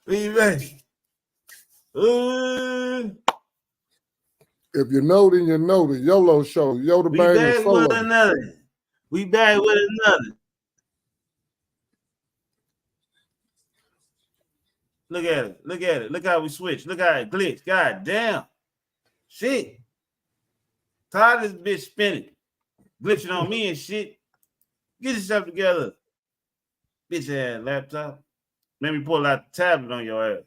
We ready. If you know, then you know the YOLO show. Yo, the We bang back is solo. with another. We back with another. Look at it. Look at it. Look how we switch. Look how it glitch. God damn. Shit. Tired of this bitch spinning. Glitching on me and shit. Get yourself together. Bitch ass laptop. Let me pull out the tablet on your ass.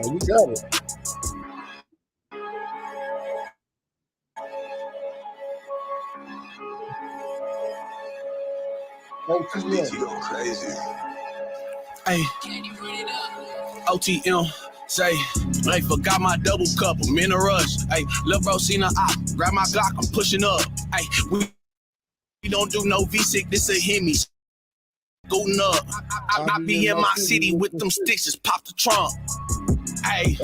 Oh, you got it. You go crazy. Hey, OTM, say, I forgot my double cup, I'm in a rush. Hey, lil' bro seen a op, grab my Glock, I'm pushing up. Hey, we don't do no V6, this a Hemi. Scooting up, I be in my city with them sticks, just pop the trunk. Hey,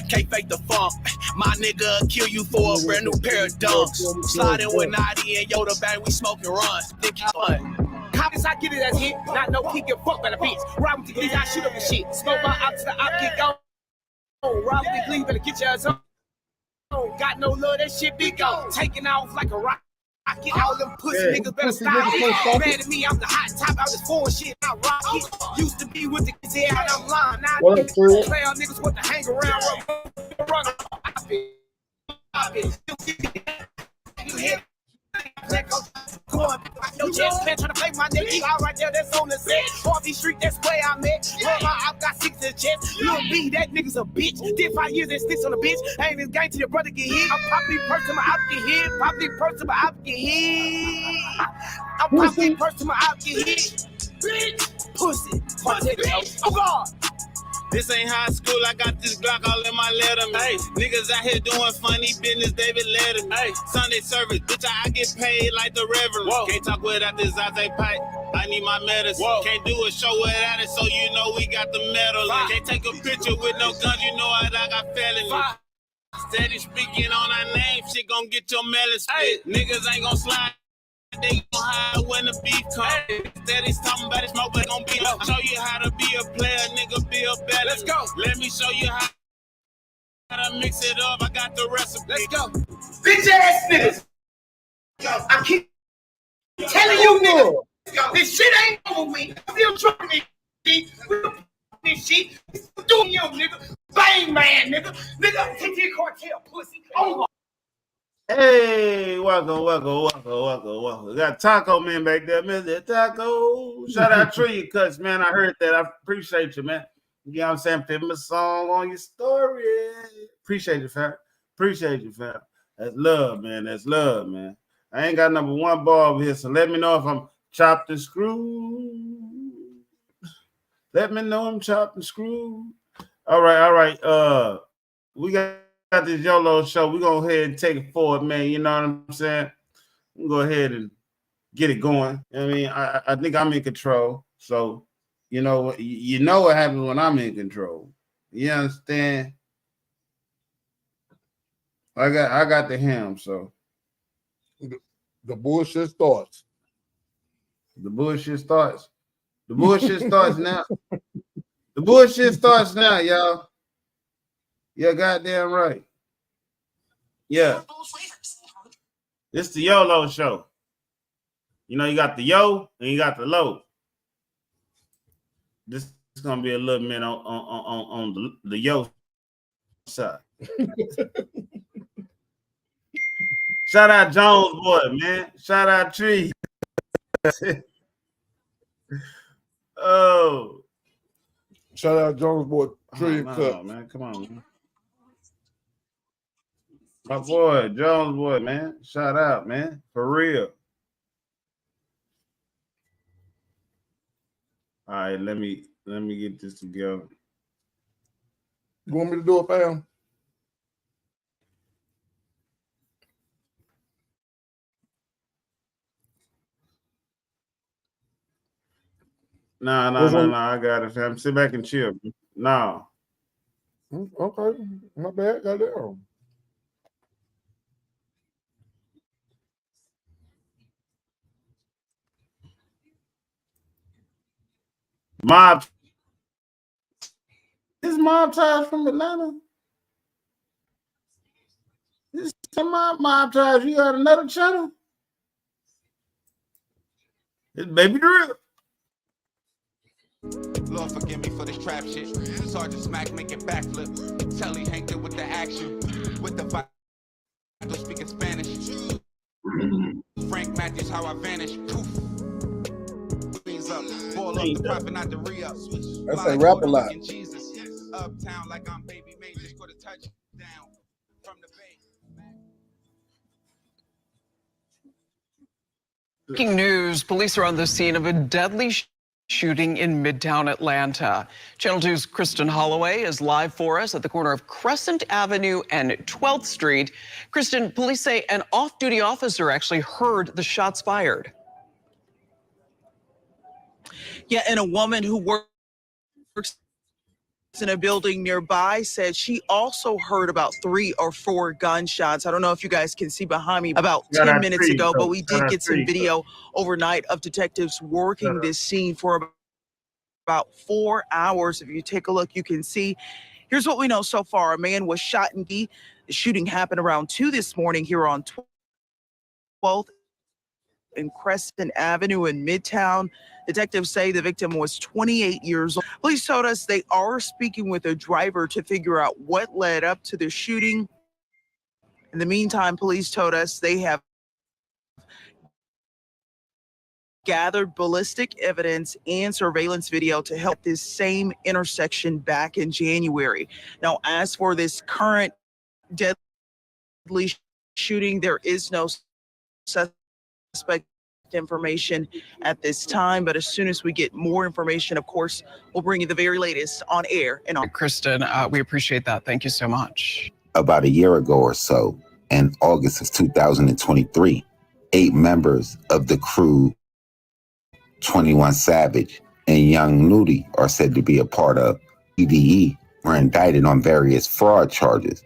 can't fake the funk. My nigga kill you for a brand new pair of dunks. Sliding with Naughty and Yoda bang, we smoking runs. Think you fun. Copies, I get it as hit. Not no kick your fuck by the bitch. Rob with the keys, I shoot up the shit. Smoke my op to the op, get gone. Rob with the glee, better get your ass on. Got no love, that shit big go. Taking off like a rock. I get all them pussy niggas better stop. Mad at me, I'm the hot top. I was foreign shit, I rock it. Used to be with the kids here, and I'm lying. Now I play on niggas with the hang around. Yo, chest man trying to play my nigga. All right there, that's on the set. Off the street, that's where I'm at. I've got 6 in the chest. Lil' B, that nigga's a bitch. Did 5 years and sticks on the bitch. Ain't this game till your brother get hit. I'm popping purse to my op get hit. Popping purse to my op get hit. I'm popping purse to my op get hit. Bitch, pussy. Oh God. This ain't high school, I got this Glock all in my letterman. Hey, niggas out here doing funny business, David Letterman. Hey, Sunday service, bitch, I get paid like the Reverend. Whoa. Can't talk without this Zate pipe, I need my medicine. Whoa. Can't do a show without it, so you know we got the medal. Can't take a picture with no guns, you know I got felonies. Steady speaking on our name, shit gon' get your melon split. Hey. Niggas ain't gon' slide. They gon' hide when the beef come. Steady's talking about it, smoke, but gon' be up. Show you how to be a player, nigga, be a better. Let's go. Let me show you how to mix it up. I got the recipe. Let's go. Bitch ass niggas. I keep telling you niggas, this shit ain't over with. Still trying this shit. Doing you, nigga. Bang man, nigga. Nigga, take your cartel, pussy. Oh my. Hey, welcome. We got Taco Man back there, Mr. Taco. Shout out Tree Cuts, man. I heard that. I appreciate you, man. You know what I'm saying? Put my song on your story. Appreciate you, fam. That's love, man. I ain't got number one ball over here, so let me know if I'm chopped and screwed. Let me know I'm chopped and screwed. All right. We got this YOLO show. We're going to go ahead and take it forward, man. You know what I'm saying? We'll go ahead and get it going. I mean, I think I'm in control. So, you know what happens when I'm in control. You understand? I got the ham, so. The bullshit starts. The bullshit starts. The bullshit starts now. The bullshit starts now, y'all. Yeah, goddamn right. Yeah. This the YOLO show. You know, you got the yo and you got the low. This is gonna be a little bit on the yo side. Shout out Jones boy, man. Shout out Tree. Oh. Shout out Jones boy. Tree Cut. Man, come on, man. My boy, Jones boy, man. Shout out, man. For real. All right, let me get this together. You want me to do it, fam? No. I got it, fam. Sit back and chill. No. Okay. My bad. Goddamn. Mob. Is Mob Ties from Atlanta? This is Mob Ties. You got another channel? It's Baby Drill. Lord forgive me for this trap shit. Sergeant Smack making backflip. Telly Hank did with the action. With the vibe speaking Spanish. Frank Matthews, how I vanish. Poof. Freeze up. Ball up the profit, not the re-up. That's a rap a lot. Jesus. Uptown like I'm Baby May. Just got a touchdown from the bay. Breaking news, police are on the scene of a deadly shooting in Midtown Atlanta. Channel 2's Kristen Holloway is live for us at the corner of Crescent Avenue and 12th Street. Kristen, police say an off-duty officer actually heard the shots fired. Yeah, and a woman who works in a building nearby said she also heard about 3 or 4 gunshots. I don't know if you guys can see behind me about 10 minutes ago, but we did get some video overnight of detectives working this scene for about 4 hours. If you take a look, you can see. Here's what we know so far. A man was shot in the shooting happened around 2 this morning here on 12th and Crescent Avenue in Midtown. Detectives say the victim was 28 years old. Police told us they are speaking with a driver to figure out what led up to the shooting. In the meantime, police told us they have gathered ballistic evidence and surveillance video to help this same intersection back in January. Now, as for this current deadly shooting, there is no suspect information at this time, but as soon as we get more information, of course, we'll bring you the very latest on air and on. Kristen, we appreciate that. Thank you so much. About a year ago or so, in August of 2023, 8 members of the crew 21 Savage and Young Nudie are said to be a part of PDE were indicted on various fraud charges.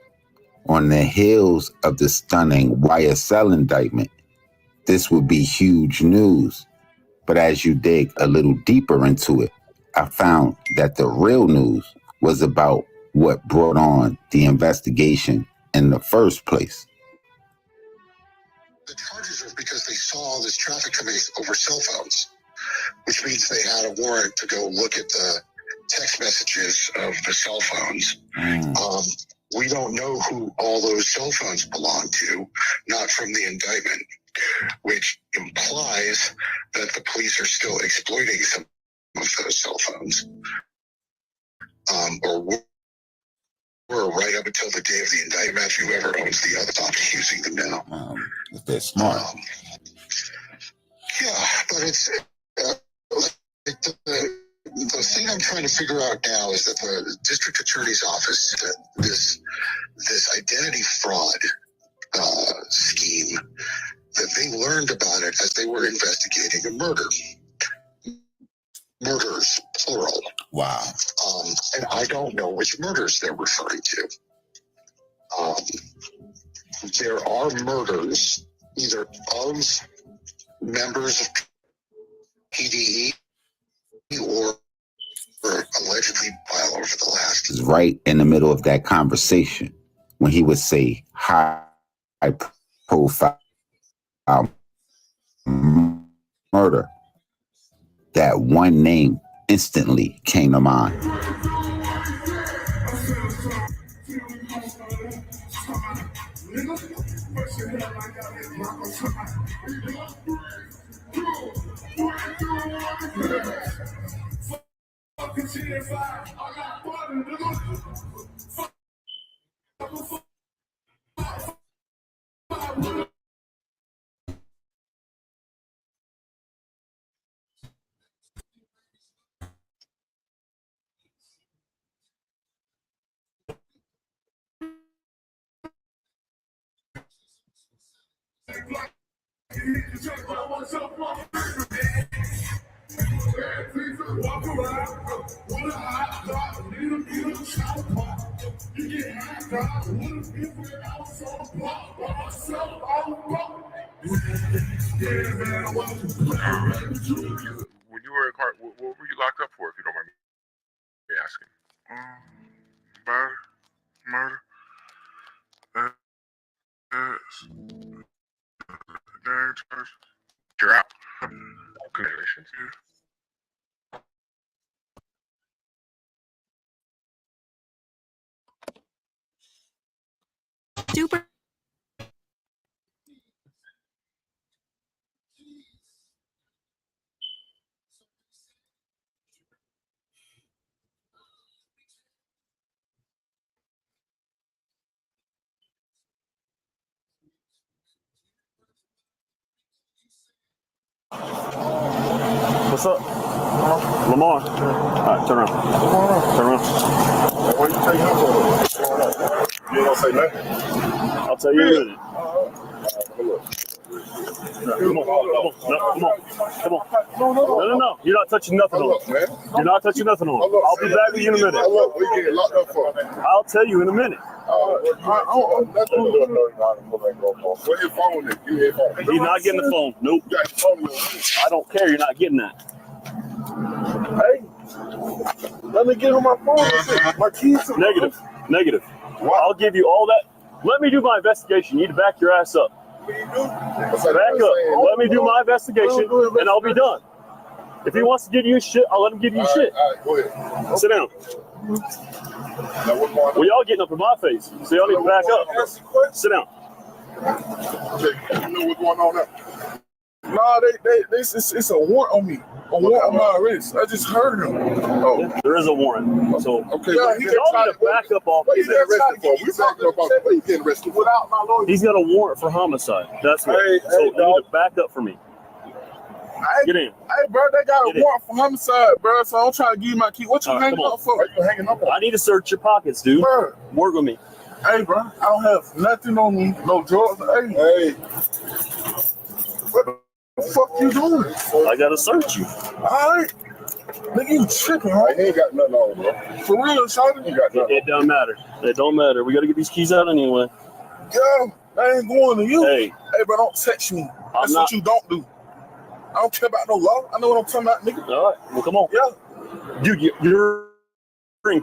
On the heels of the stunning YSL indictment, this would be huge news. But as you dig a little deeper into it, I found that the real news was about what brought on the investigation in the first place. The charges are because they saw all this traffic coming over cell phones, which means they had a warrant to go look at the text messages of the cell phones. We don't know who all those cell phones belong to, not from the indictment, which implies that the police are still exploiting some of those cell phones. Or were right up until the day of the indictment, whoever owns the other stops using them now. If they're smart. Yeah, but it's the thing I'm trying to figure out now is that the district attorney's office, this identity fraud scheme, that they learned about it as they were investigating a murder. Murders, plural. Wow. And I don't know which murders they're referring to. There are murders either of members of PDE or allegedly while over the last. Right in the middle of that conversation, when he would say high profile murder, that one name instantly came to mind. When you were in car, what were you locked up for, if you don't You're out. Congratulations. Super. What's up? Lamar. All right, turn around. Turn around. What you say? You ain't gonna say nothing? I'll tell you in a minute. Come on. Come on. No. You're not touching nothing on him. You're not touching nothing on him. I'll be back with you in a minute. What you getting locked up for? I'll tell you in a minute. Where your phone is? Give me your phone. He's not getting the phone. Nope. You got your phone in your hand. I don't care. You're not getting that. Hey, let me get on my phone. My keys. Negative. I'll give you all that. Let me do my investigation. You need to back your ass up. Back up. Let me do my investigation, and I'll be done. If he wants to give you shit, I'll let him give you shit. All right, go ahead. Sit down. Well, y'all getting up in my face, so y'all need to back up. Sit down. You know what's going on now? Nah, it's a warrant on me. A warrant on my arrest. I just heard him. Oh, there is a warrant. So okay, y'all need to back up off. What you getting arrested for? We talking about what you getting arrested without my lawyer. He's got a warrant for homicide. That's what. You need to back up for me. Get in. Hey, bro, they got a warrant for homicide, bro. So I'm trying to give you my key. What you hanging up for? You hanging up on? I need to search your pockets, dude. Bro. Work with me. Hey, bro, I don't have nothing on me. No drugs. Hey. What the fuck you doing? I gotta search you. All right. Nigga, you tripping, right? He ain't got nothing on, bro. For real, Shawty? He got nothing. It don't matter. It don't matter. We gotta get these keys out anyway. Yo, I ain't going to you. Hey, bro, don't text me. That's what you don't do. I don't care about no law. I know what I'm talking about, nigga. All right. Well, come on. Yeah. Dude, you're in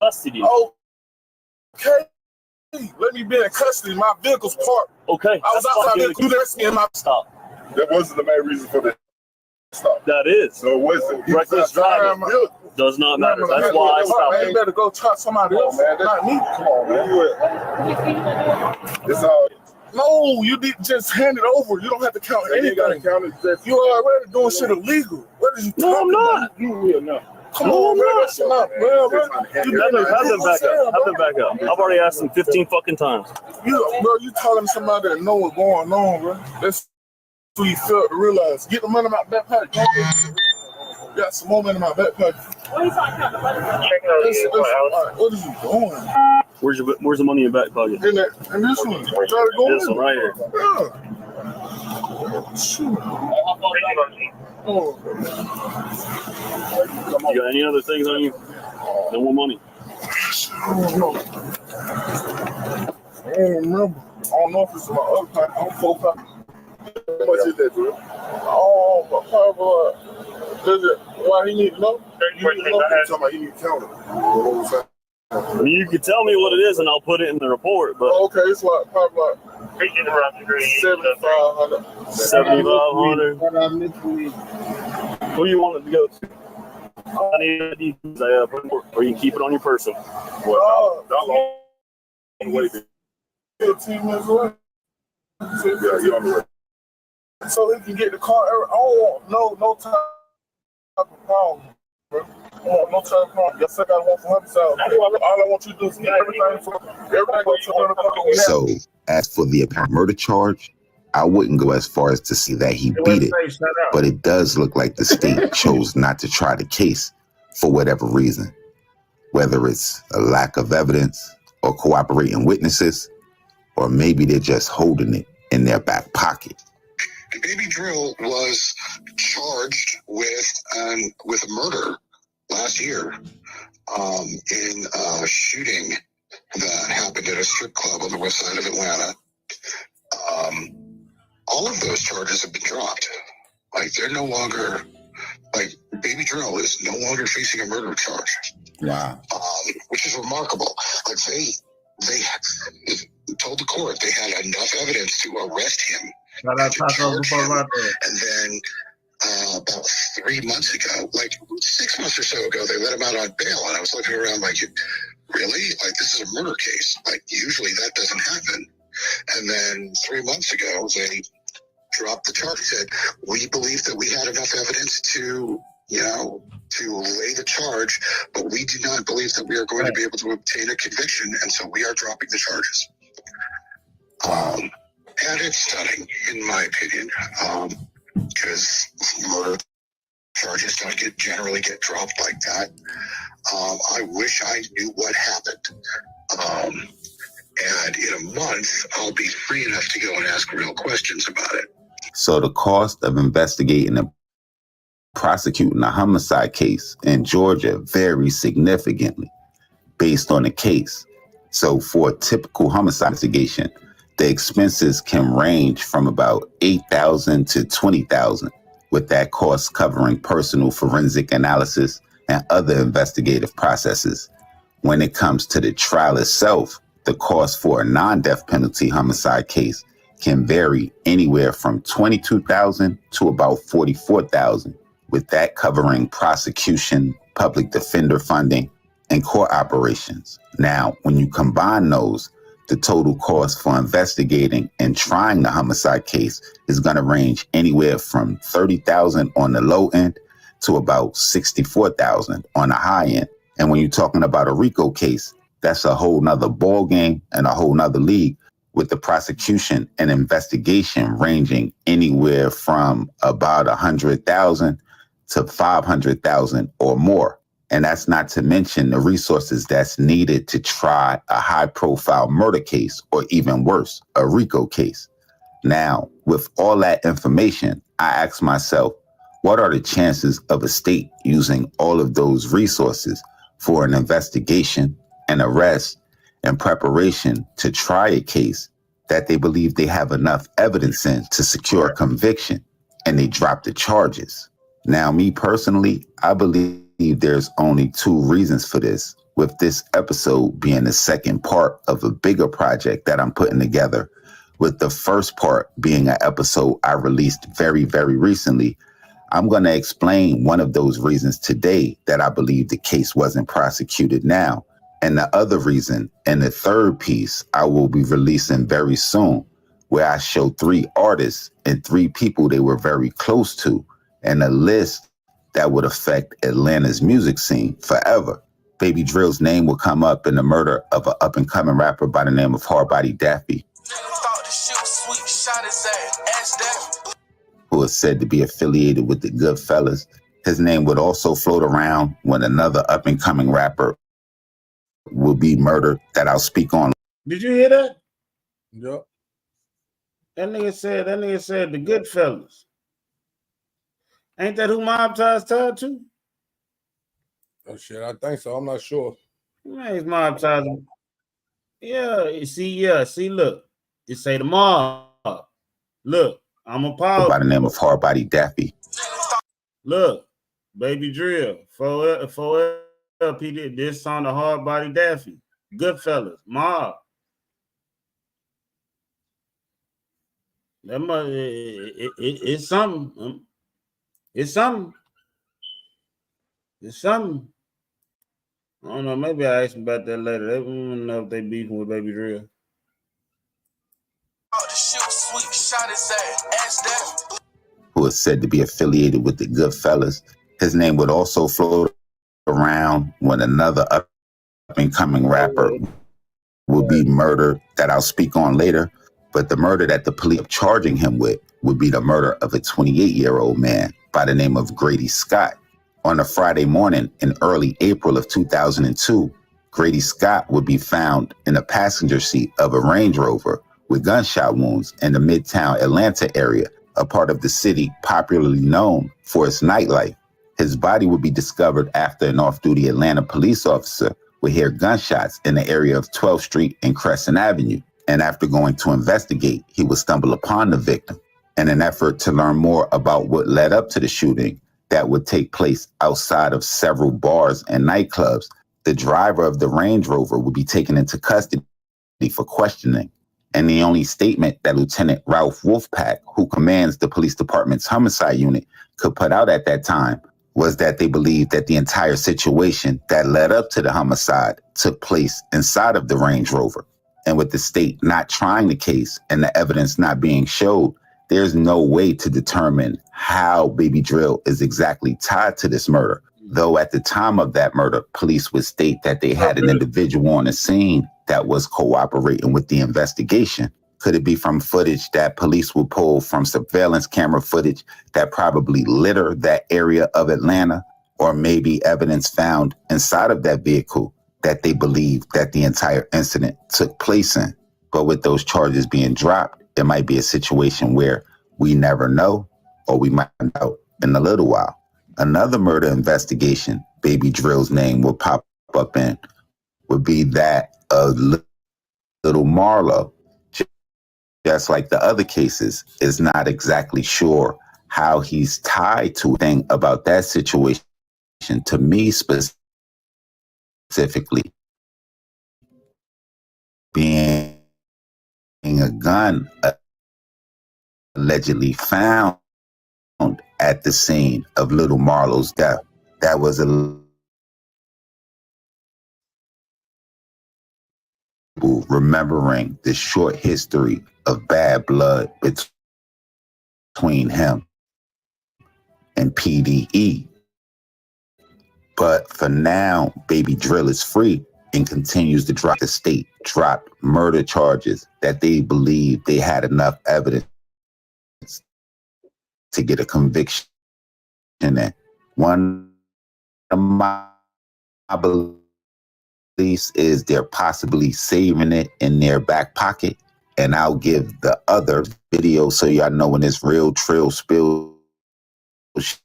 custody. Okay. Let me be in custody. My vehicle's parked. Okay. I was outside there. You didn't see my stop. That wasn't the main reason for the stop. That is. So it wasn't. Reckless driving does not matter. That's why I stopped. Man, you better go talk to somebody else. Man, not me. Come on, man. It's all. No, you did just hand it over. You don't have to count anything. You already doing shit illegal. What is you talking I'm not. about? You will not. Come on, man. That's not real, bro. Have them back up. Have them back up. I've already asked them 15 fucking times. You talking to somebody that know what's going on, bro. That's what you felt to realize. Get the money in my backpack. Got some more money in my backpack. What are you talking about? What is you doing? Where's the money in your back pocket? In this one. This one right here. Yeah. Shoot. You got any other things on you? No more money. I don't remember. I don't know if it's my other pocket. I'm full pocket. How much is that, dude? Oh, does it? Why he need to know? You need to know. Talking about he need to count it. You can tell me what it is, and I'll put it in the report. But okay, it's like probably like 7,500. 7,500. Who you want it to go to? I need ID, or you can keep it on your person. What? 15 minutes away. So he can get the car. I don't want no type of problem, bro. No type of problem. Yes, I got one for homicide. All I want you to do is get everything for everything. So, as for the apparent murder charge, I wouldn't go as far as to say that he beat it, but it does look like the state chose not to try the case for whatever reason, whether it's a lack of evidence or cooperating witnesses, or maybe they're just holding it in their back pocket. Baby Drill was charged with murder last year in a shooting that happened at a strip club on the west side of Atlanta. All of those charges have been dropped. Like, they're no longer, like, Baby Drill is no longer facing a murder charge. Wow. Which is remarkable. Like, told the court they had enough evidence to arrest him Shout out and to Taco charge before him. my day. And then about 3 months ago, like 6 months or so ago, they let him out on bail. And I was looking around like, really? Like, this is a murder case. Like, usually that doesn't happen. And then 3 months ago, they dropped the charge. Said, we believe that we had enough evidence to, to lay the charge, but we do not believe that we are going to be able to obtain a conviction. And so we are dropping the charges. And it's stunning, in my opinion, because murder charges don't generally get dropped like that. I wish I knew what happened. And in a month, I'll be free enough to go and ask real questions about it. So the cost of investigating and prosecuting a homicide case in Georgia varies significantly based on the case. So for a typical homicide investigation, the expenses can range from about $8,000 to $20,000, with that cost covering personal forensic analysis and other investigative processes. When it comes to the trial itself, the cost for a non-death penalty homicide case can vary anywhere from $22,000 to about $44,000, with that covering prosecution, public defender funding, and court operations. Now, when you combine those, the total cost for investigating and trying the homicide case is going to range anywhere from $30,000 on the low end to about $64,000 on the high end. And when you're talking about a RICO case, that's a whole nother ball game and a whole nother league, with the prosecution and investigation ranging anywhere from about $100,000 to $500,000 or more. And that's not to mention the resources that's needed to try a high-profile murder case, or even worse, a RICO case. Now, with all that information, I ask myself, what are the chances of a state using all of those resources for an investigation, an arrest, and preparation to try a case that they believe they have enough evidence in to secure a conviction, and they drop the charges? Now, me personally, I believe there's only two reasons for this, with this episode being the second part of a bigger project that I'm putting together, with the first part being an episode I released very, very recently. I'm going to explain one of those reasons today that I believe the case wasn't prosecuted now. And the other reason, and the third piece, I will be releasing very soon, where I show 3 artists and 3 people they were very close to, and a list that would affect Atlanta's music scene forever. Baby Drill's name will come up in the murder of an up-and-coming rapper by the name of Hardbody Daffy, who is said to be affiliated with the Goodfellas. His name would also float around when another up-and-coming rapper will be murdered that I'll speak on. Did you hear that? Yep. That nigga said the Goodfellas. Ain't that who Mob Ties tied to? Oh shit, I think so. I'm not sure. Man, it's Mob Ties. Yeah, see, look. It say the Mob. Look, I'm a power. By the name of Hardbody Daffy. Look, Baby Drill, 4L, he did this song, the Hardbody Daffy. Goodfellas, Mob. That must, it's something. It's something. It's something. I don't know. Maybe I ask them about that later. They don't know if they beefing with Baby Drill. Who is said to be affiliated with the Goodfellas. His name would also float around when another up-and-coming rapper will be murdered that I'll speak on later. But the murder that the police are charging him with would be the murder of a 28-year-old man by the name of Grady Scott. On a Friday morning in early April of 2002, Grady Scott would be found in the passenger seat of a Range Rover with gunshot wounds in the Midtown Atlanta area, a part of the city popularly known for its nightlife. His body would be discovered after an off-duty Atlanta police officer would hear gunshots in the area of 12th Street and Crescent Avenue. And after going to investigate, he would stumble upon the victim. In an effort to learn more about what led up to the shooting that would take place outside of several bars and nightclubs, the driver of the Range Rover would be taken into custody for questioning. And the only statement that Lieutenant Ralph Wolfpack, who commands the police department's homicide unit, could put out at that time was that they believed that the entire situation that led up to the homicide took place inside of the Range Rover. And with the state not trying the case and the evidence not being showed, there's no way to determine how Baby Drill is exactly tied to this murder. Though at the time of that murder, police would state that they had an individual on the scene that was cooperating with the investigation. Could it be from footage that police would pull from surveillance camera footage that probably litter that area of Atlanta? Or maybe evidence found inside of that vehicle that they believe that the entire incident took place in? But with those charges being dropped, it might be a situation where we never know, or we might know in a little while. Another murder investigation Baby Drill's name will pop up in would be that of Little Marlo. Just like the other cases, is not exactly sure how he's tied to a thing about that situation. To me specifically, being a gun allegedly found at the scene of Little Marlo's death. That was remembering the short history of bad blood between him and PDE. But for now, Baby Drill is free and continues to drop the state, dropped murder charges that they believe they had enough evidence to get a conviction in. One of my beliefs is they're possibly saving it in their back pocket. And I'll give the other video so y'all know when this real trill spill shit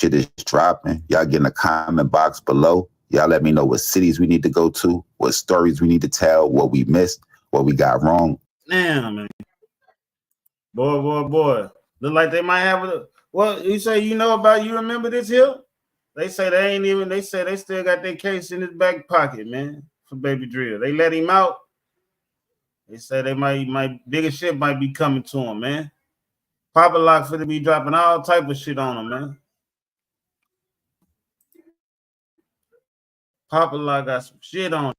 is dropping. Y'all get in the comment box below. Y'all let me know what cities we need to go to, what stories we need to tell, what we missed, what we got wrong. Damn, man. Boy. Look like they might have a. Well, you say you know about, you remember this here? They say they say they still got their case in his back pocket, man, for Baby Drill. They let him out. They say they might bigger shit might be coming to him, man. Papa Lock for to be dropping all type of shit on him, man. Papa Lock got some shit on him.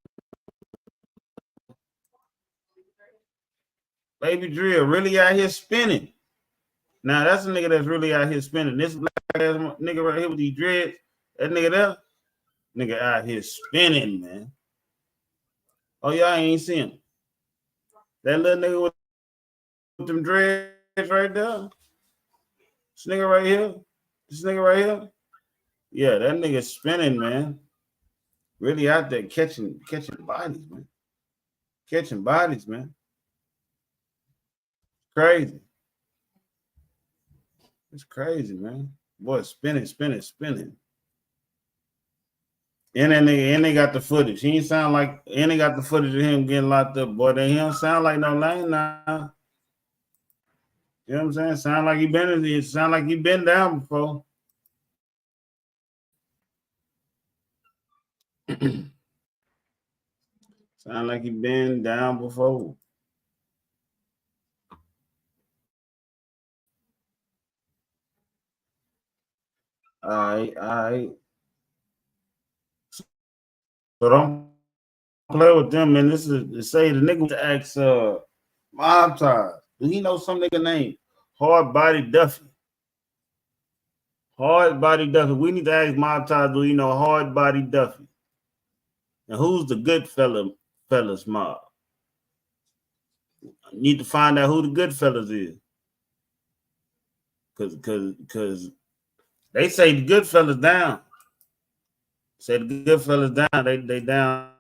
Baby Drill really out here spinning. Now that's a nigga that's really out here spinning. This black ass nigga right here with these dreads, that nigga there, nigga out here spinning, man. Oh, y'all ain't seen him. That little nigga with them dreads right there. This nigga right here. This nigga right here. Yeah, that nigga spinning, man. Really out there catching bodies, man. Catching bodies, man. Crazy. It's crazy, man. Boy, spinning. And then they got the footage. He ain't sound like, and they got the footage of him getting locked up. Boy, he don't sound like no lame now. You know what I'm saying? Sound like he been down before. Sound like he been down before. All right. So don't play with them, man. This is to say the nigga to ask Mob Ties. Do he know some nigga named Hard Body Duffy? Hard Body Duffy. We need to ask Mob Ties, do he know Hard Body Duffy? And who's the good fellas mob? Need to find out who the good fellas is. Cause they say the good fellas down. Say the good fellas down. They down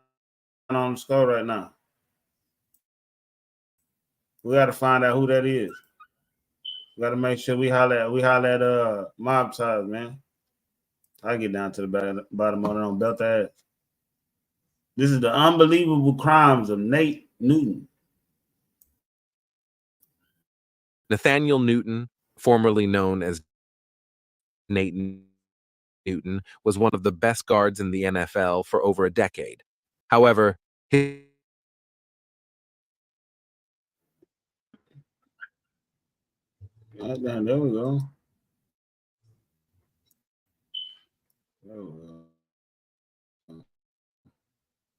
on the score right now. We gotta find out who that is. We gotta make sure we holler at Mob Ties, man. I get down to the bottom of it on belt ass. This is the unbelievable crimes of Nate Newton. Nathaniel Newton, formerly known as Nate Newton, was one of the best guards in the NFL for over a decade. However, his There we go. There we go.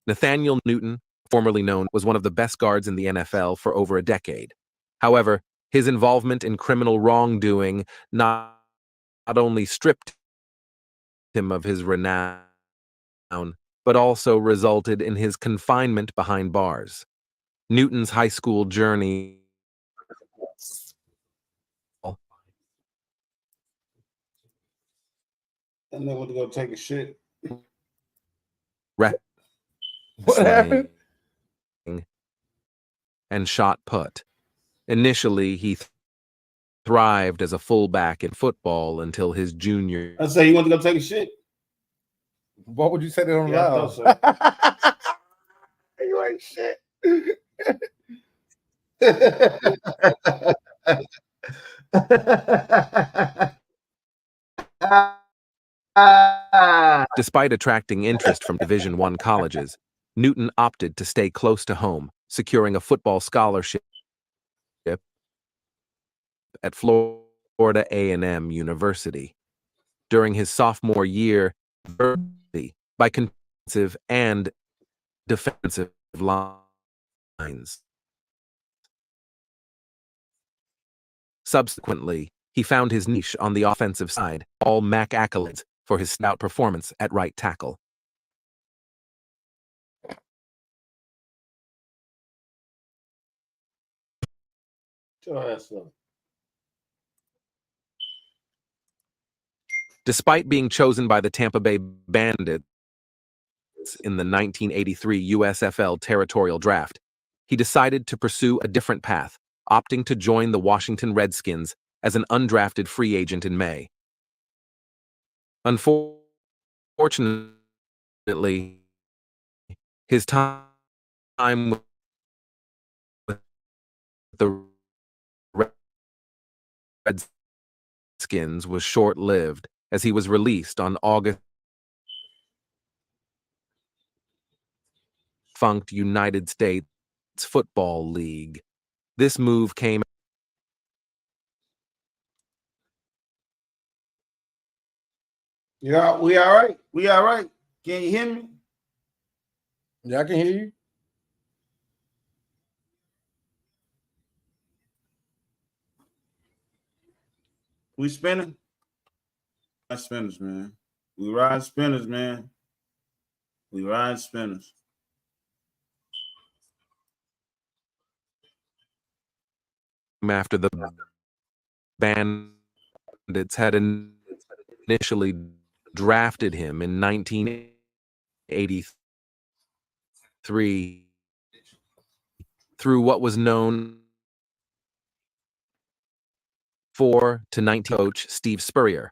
Nathaniel Newton, formerly known, was one of the best guards in the NFL for over a decade. However, his involvement in criminal wrongdoing not only stripped him of his renown, but also resulted in his confinement behind bars. Newton's high school journey And then went to go take a shit. What happened? And shot put. Initially, he thrived as a fullback in football until his junior. I say you want to go take a shit. Why would you say that on Yeah, loud? I thought so. You ain't shit. Despite attracting interest from Division I colleges, Newton opted to stay close to home, securing a football scholarship at Florida A&M University. During his sophomore year, by defensive and defensive lines. Subsequently, he found his niche on the offensive side, all MAC accolades for his stout performance at right tackle. Despite being chosen by the Tampa Bay Bandits in the 1983 USFL Territorial Draft, he decided to pursue a different path, opting to join the Washington Redskins as an undrafted free agent in May. Unfortunately, his time with the Redskins was short-lived, as he was released on August funked United States Football League. This move came. Yeah, we all right. We all right. Can you hear me? Yeah, I can hear you. We spinning? Spinners, man. We ride spinners, man. We ride spinners. After the Bandits had initially drafted him in 1983 through what was known to 19 coach Steve Spurrier.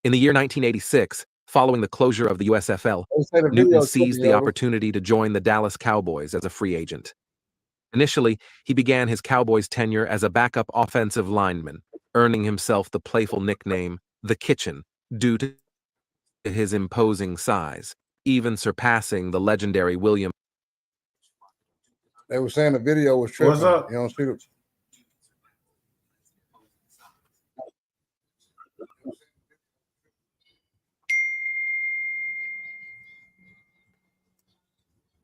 In the year 1986, following the closure of the USFL, Newton seized the opportunity to join the Dallas Cowboys as a free agent. Initially, he began his Cowboys tenure as a backup offensive lineman, earning himself the playful nickname The Kitchen due to his imposing size, even surpassing the legendary William. They were saying the video was tripping. What's up? You don't see the.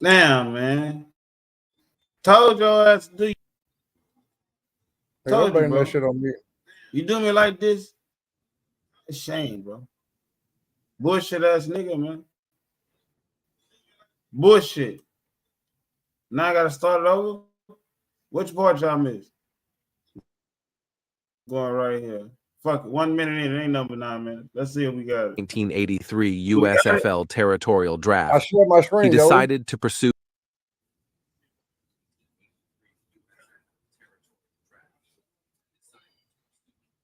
Damn, man. Told your ass to do. Hey, Told you, bro. That shit on me. You do me like this? It's a shame, bro. Bullshit ass nigga, man. Bullshit. Now I gotta start it over. Which part y'all missed? Going right here. Fuck it. 1 minute in, it ain't number 9 minutes. Let's see if we got it. 1983 USFL Territorial Draft. I shared my screen. He decided to pursue.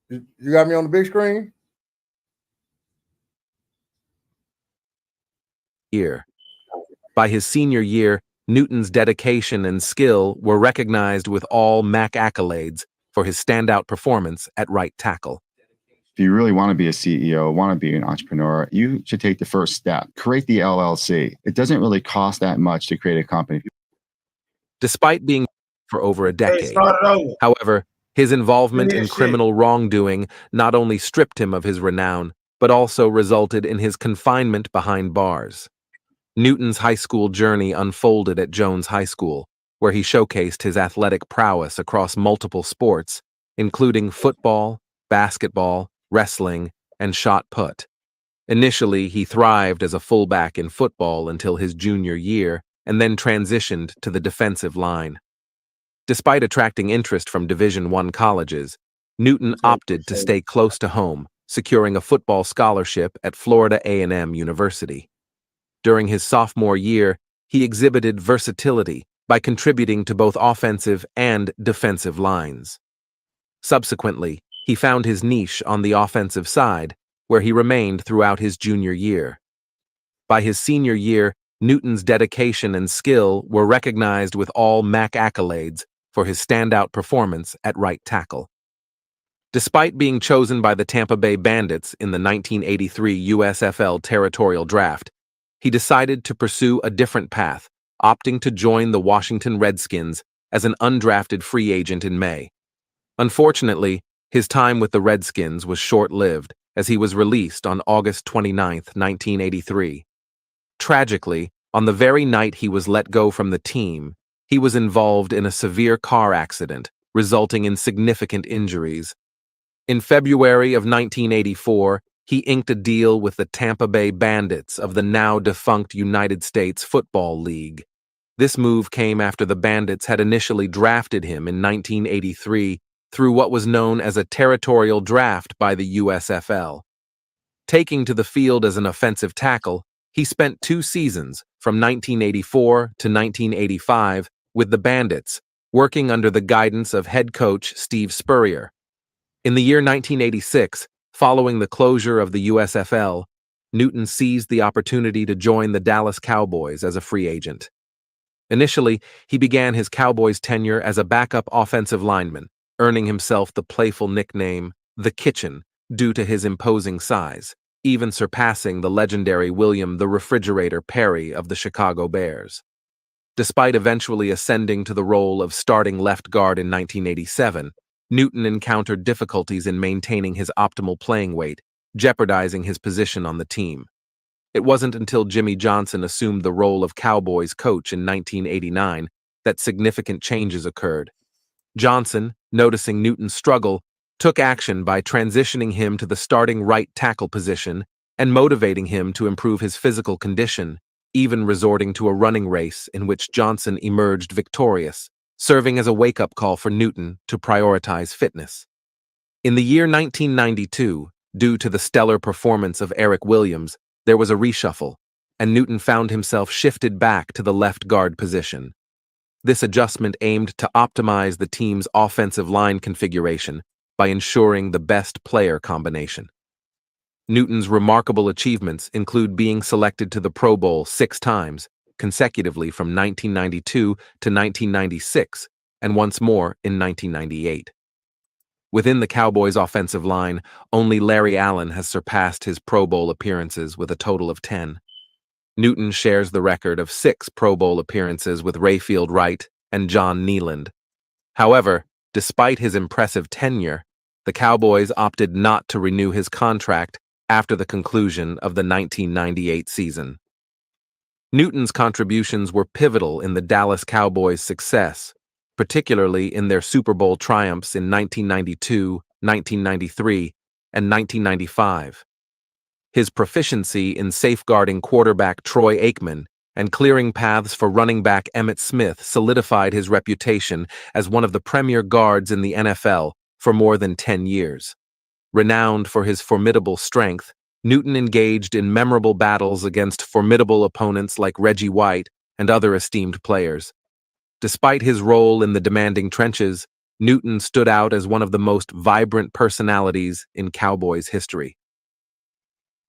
You got me on the big screen? By his senior year, Newton's dedication and skill were recognized with all MAC accolades for his standout performance at right tackle. If you really want to be a CEO, want to be an entrepreneur, you should take the first step. Create the LLC. It doesn't really cost that much to create a company. Despite being for over a decade, however, His involvement in criminal wrongdoing not only stripped him of his renown, but also resulted in his confinement behind bars. Newton's high school journey unfolded at Jones High School, where he showcased his athletic prowess across multiple sports, including football, basketball, wrestling, and shot put. Initially, he thrived as a fullback in football until his junior year, and then transitioned to the defensive line. Despite attracting interest from Division I colleges, Newton opted to stay close to home, securing a football scholarship at Florida A&M University. During his sophomore year, he exhibited versatility by contributing to both offensive and defensive lines. Subsequently, he found his niche on the offensive side, where he remained throughout his junior year. By his senior year, Newton's dedication and skill were recognized with all MAC accolades for his standout performance at right tackle. Despite being chosen by the Tampa Bay Bandits in the 1983 USFL Territorial Draft, he decided to pursue a different path, opting to join the Washington Redskins as an undrafted free agent in May. Unfortunately, his time with the Redskins was short-lived, as he was released on August 29, 1983. Tragically, on the very night he was let go from the team, he was involved in a severe car accident, resulting in significant injuries. In February of 1984, he inked a deal with the Tampa Bay Bandits of the now-defunct United States Football League. This move came after the Bandits had initially drafted him in 1983 through what was known as a territorial draft by the USFL. Taking to the field as an offensive tackle, he spent 2 seasons, from 1984 to 1985, with the Bandits, working under the guidance of head coach Steve Spurrier. In the year 1986, following the closure of the USFL, Newton seized the opportunity to join the Dallas Cowboys as a free agent. Initially, he began his Cowboys tenure as a backup offensive lineman, earning himself the playful nickname, The Kitchen, due to his imposing size, even surpassing the legendary William the Refrigerator Perry of the Chicago Bears. Despite eventually ascending to the role of starting left guard in 1987, Newton encountered difficulties in maintaining his optimal playing weight, jeopardizing his position on the team. It wasn't until Jimmy Johnson assumed the role of Cowboys coach in 1989 that significant changes occurred. Johnson, noticing Newton's struggle, took action by transitioning him to the starting right tackle position and motivating him to improve his physical condition, even resorting to a running race in which Johnson emerged victorious, serving as a wake-up call for Newton to prioritize fitness. In the year 1992, due to the stellar performance of Eric Williams, there was a reshuffle, and Newton found himself shifted back to the left guard position. This adjustment aimed to optimize the team's offensive line configuration by ensuring the best player combination. Newton's remarkable achievements include being selected to the Pro Bowl 6 times, consecutively from 1992 to 1996, and once more in 1998. Within the Cowboys' offensive line, only Larry Allen has surpassed his Pro Bowl appearances with a total of 10. Newton shares the record of 6 Pro Bowl appearances with Rayfield Wright and John Nealand. However, despite his impressive tenure, the Cowboys opted not to renew his contract after the conclusion of the 1998 season. Newton's contributions were pivotal in the Dallas Cowboys' success, particularly in their Super Bowl triumphs in 1992, 1993, and 1995. His proficiency in safeguarding quarterback Troy Aikman and clearing paths for running back Emmitt Smith solidified his reputation as one of the premier guards in the NFL for more than 10 years. Renowned for his formidable strength, Newton engaged in memorable battles against formidable opponents like Reggie White and other esteemed players. Despite his role in the demanding trenches, Newton stood out as one of the most vibrant personalities in Cowboys history.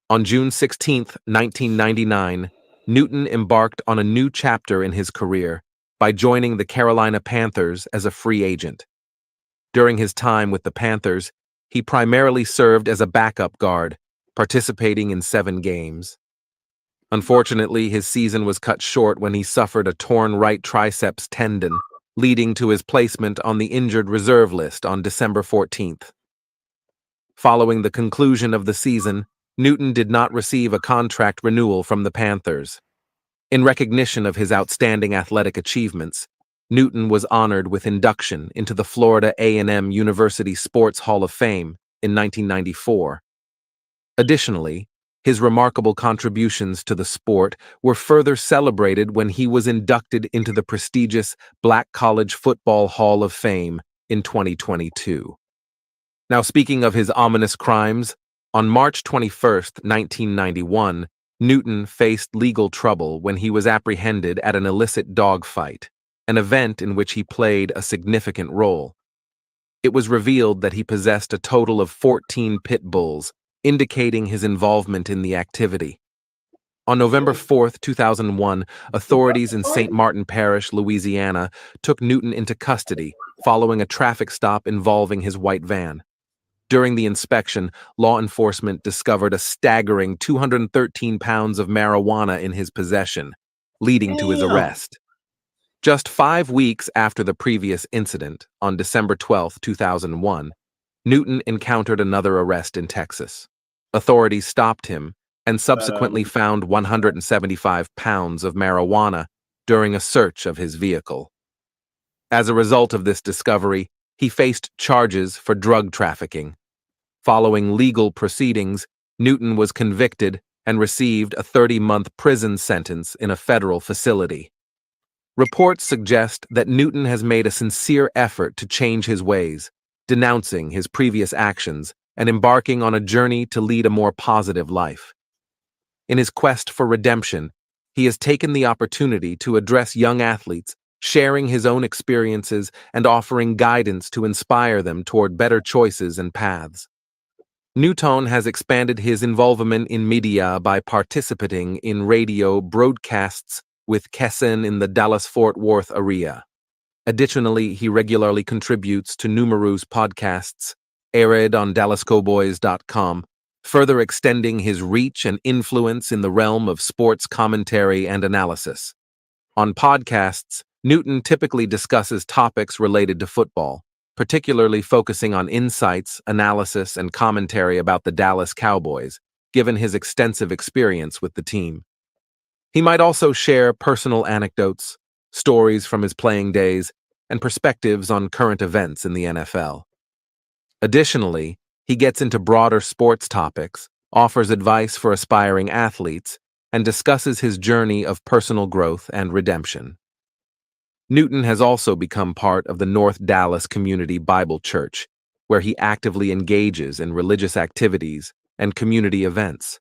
On June 16, 1999, Newton embarked on a new chapter in his career by joining the Carolina Panthers as a free agent. During his time with the Panthers, he primarily served as a backup guard, participating in 7 games. Unfortunately, his season was cut short when he suffered a torn right triceps tendon, leading to his placement on the injured reserve list on December 14th. Following the conclusion of the season, Newton did not receive a contract renewal from the Panthers. In recognition of his outstanding athletic achievements, Newton was honored with induction into the Florida A&M University Sports Hall of Fame in 1994. Additionally, his remarkable contributions to the sport were further celebrated when he was inducted into the prestigious Black College Football Hall of Fame in 2022. Now, speaking of his ominous crimes, on March 21st, 1991, Newton faced legal trouble when he was apprehended at an illicit dogfight, an event in which he played a significant role. It was revealed that he possessed a total of 14 pit bulls, indicating his involvement in the activity. On November 4th, 2001, authorities in St. Martin Parish, Louisiana, took Newton into custody following a traffic stop involving his white van. During the inspection, law enforcement discovered a staggering 213 pounds of marijuana in his possession, leading to his arrest. Just 5 weeks after the previous incident, on December 12, 2001, Newton encountered another arrest in Texas. Authorities stopped him and subsequently found 175 pounds of marijuana during a search of his vehicle. As a result of this discovery, he faced charges for drug trafficking. Following legal proceedings, Newton was convicted and received a 30-month prison sentence in a federal facility. Reports suggest that Newton has made a sincere effort to change his ways, denouncing his previous actions and embarking on a journey to lead a more positive life. In his quest for redemption, he has taken the opportunity to address young athletes, sharing his own experiences and offering guidance to inspire them toward better choices and paths. Newton has expanded his involvement in media by participating in radio broadcasts with Kesson in the Dallas-Fort Worth area. Additionally, he regularly contributes to numerous podcasts, aired on DallasCowboys.com, further extending his reach and influence in the realm of sports commentary and analysis. On podcasts, Newton typically discusses topics related to football, particularly focusing on insights, analysis, and commentary about the Dallas Cowboys, given his extensive experience with the team. He might also share personal anecdotes, stories from his playing days, and perspectives on current events in the NFL. Additionally, he gets into broader sports topics, offers advice for aspiring athletes, and discusses his journey of personal growth and redemption. Newton has also become part of the North Dallas Community Bible Church, where he actively engages in religious activities and community events.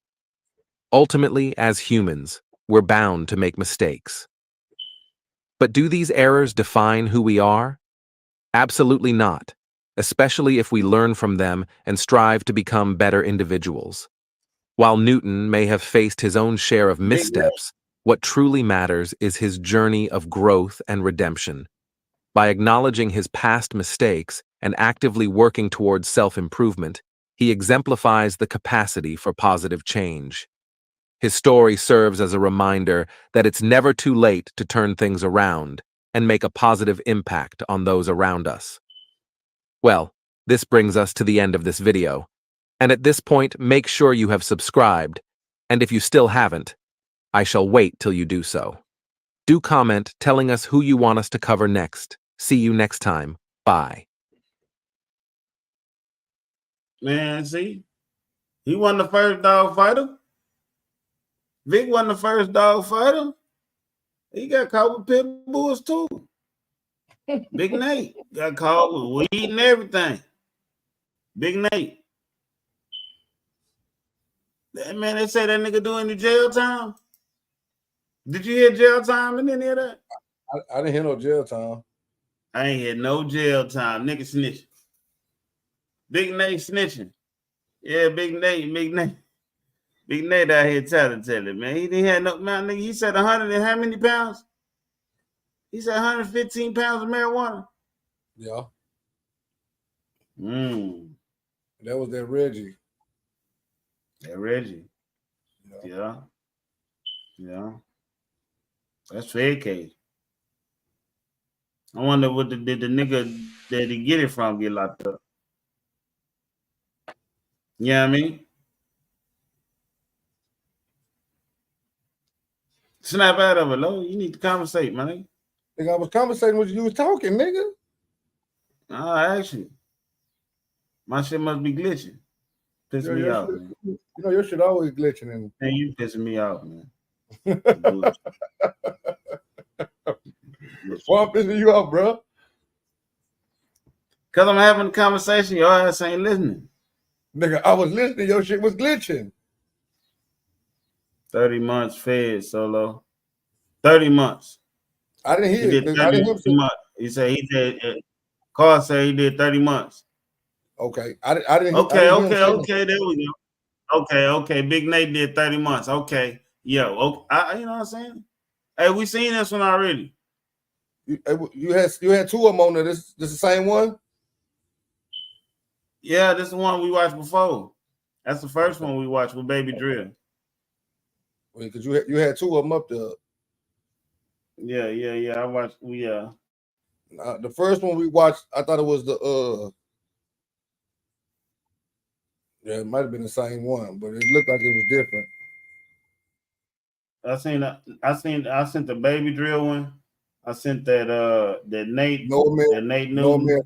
Ultimately, as humans, we're bound to make mistakes. But do these errors define who we are? Absolutely not, especially if we learn from them and strive to become better individuals. While Newton may have faced his own share of missteps, what truly matters is his journey of growth and redemption. By acknowledging his past mistakes and actively working towards self-improvement, he exemplifies the capacity for positive change. His story serves as a reminder that it's never too late to turn things around and make a positive impact on those around us. Well, this brings us to the end of this video. And at this point, make sure you have subscribed. And if you still haven't, I shall wait till you do so. Do comment telling us who you want us to cover next. See you next time. Bye. Man, see, he wasn't the first dog fighter. Vic wasn't the first dog fighter. He got caught with pit bulls too. Big Nate got caught with weed and everything. Big Nate. That man, they say that nigga doing the jail time. Did you hear jail time in any of that? I didn't hear no jail time. I ain't hear no jail time. Nigga snitching. Big Nate snitching. Yeah, Big Nate. Big Nate out here telling, man. He didn't have no, man, nigga, he said 100 and how many pounds? He said 115 pounds of marijuana. Yeah. That was that Reggie. That Reggie. Yeah. That's Fed case. I wonder what did the nigga that he get it from get locked up. You know what I mean? Snap out of it, Lo. You need to conversate, man. Nigga, I was conversating with you. You was talking, nigga. Actually, my shit must be glitching. Piss me off, man. You know your shit always glitching. And you pissing me off, man. Why I'm pissing you off, bro? Because I'm having a conversation. Your ass ain't listening. Nigga, I was listening. Your shit was glitching. 30 months fed, Solo. 30 months. I didn't hear it. I didn't hear months. He said Carl said he did 30 months. Okay. I didn't Okay, there we go. Okay. Big Nate did 30 months. Okay. Yo, you know what I'm saying? Hey, we seen this one already. You had two of them on there. This the same one? Yeah, this is the one we watched before. That's the first one we watched with Baby Drill. Because you had two of them up there. Yeah. I watched. The first one we watched, I thought it was the yeah, it might have been the same one, but it looked like it was different. I sent the Baby Drill one. I sent that Nate Newton.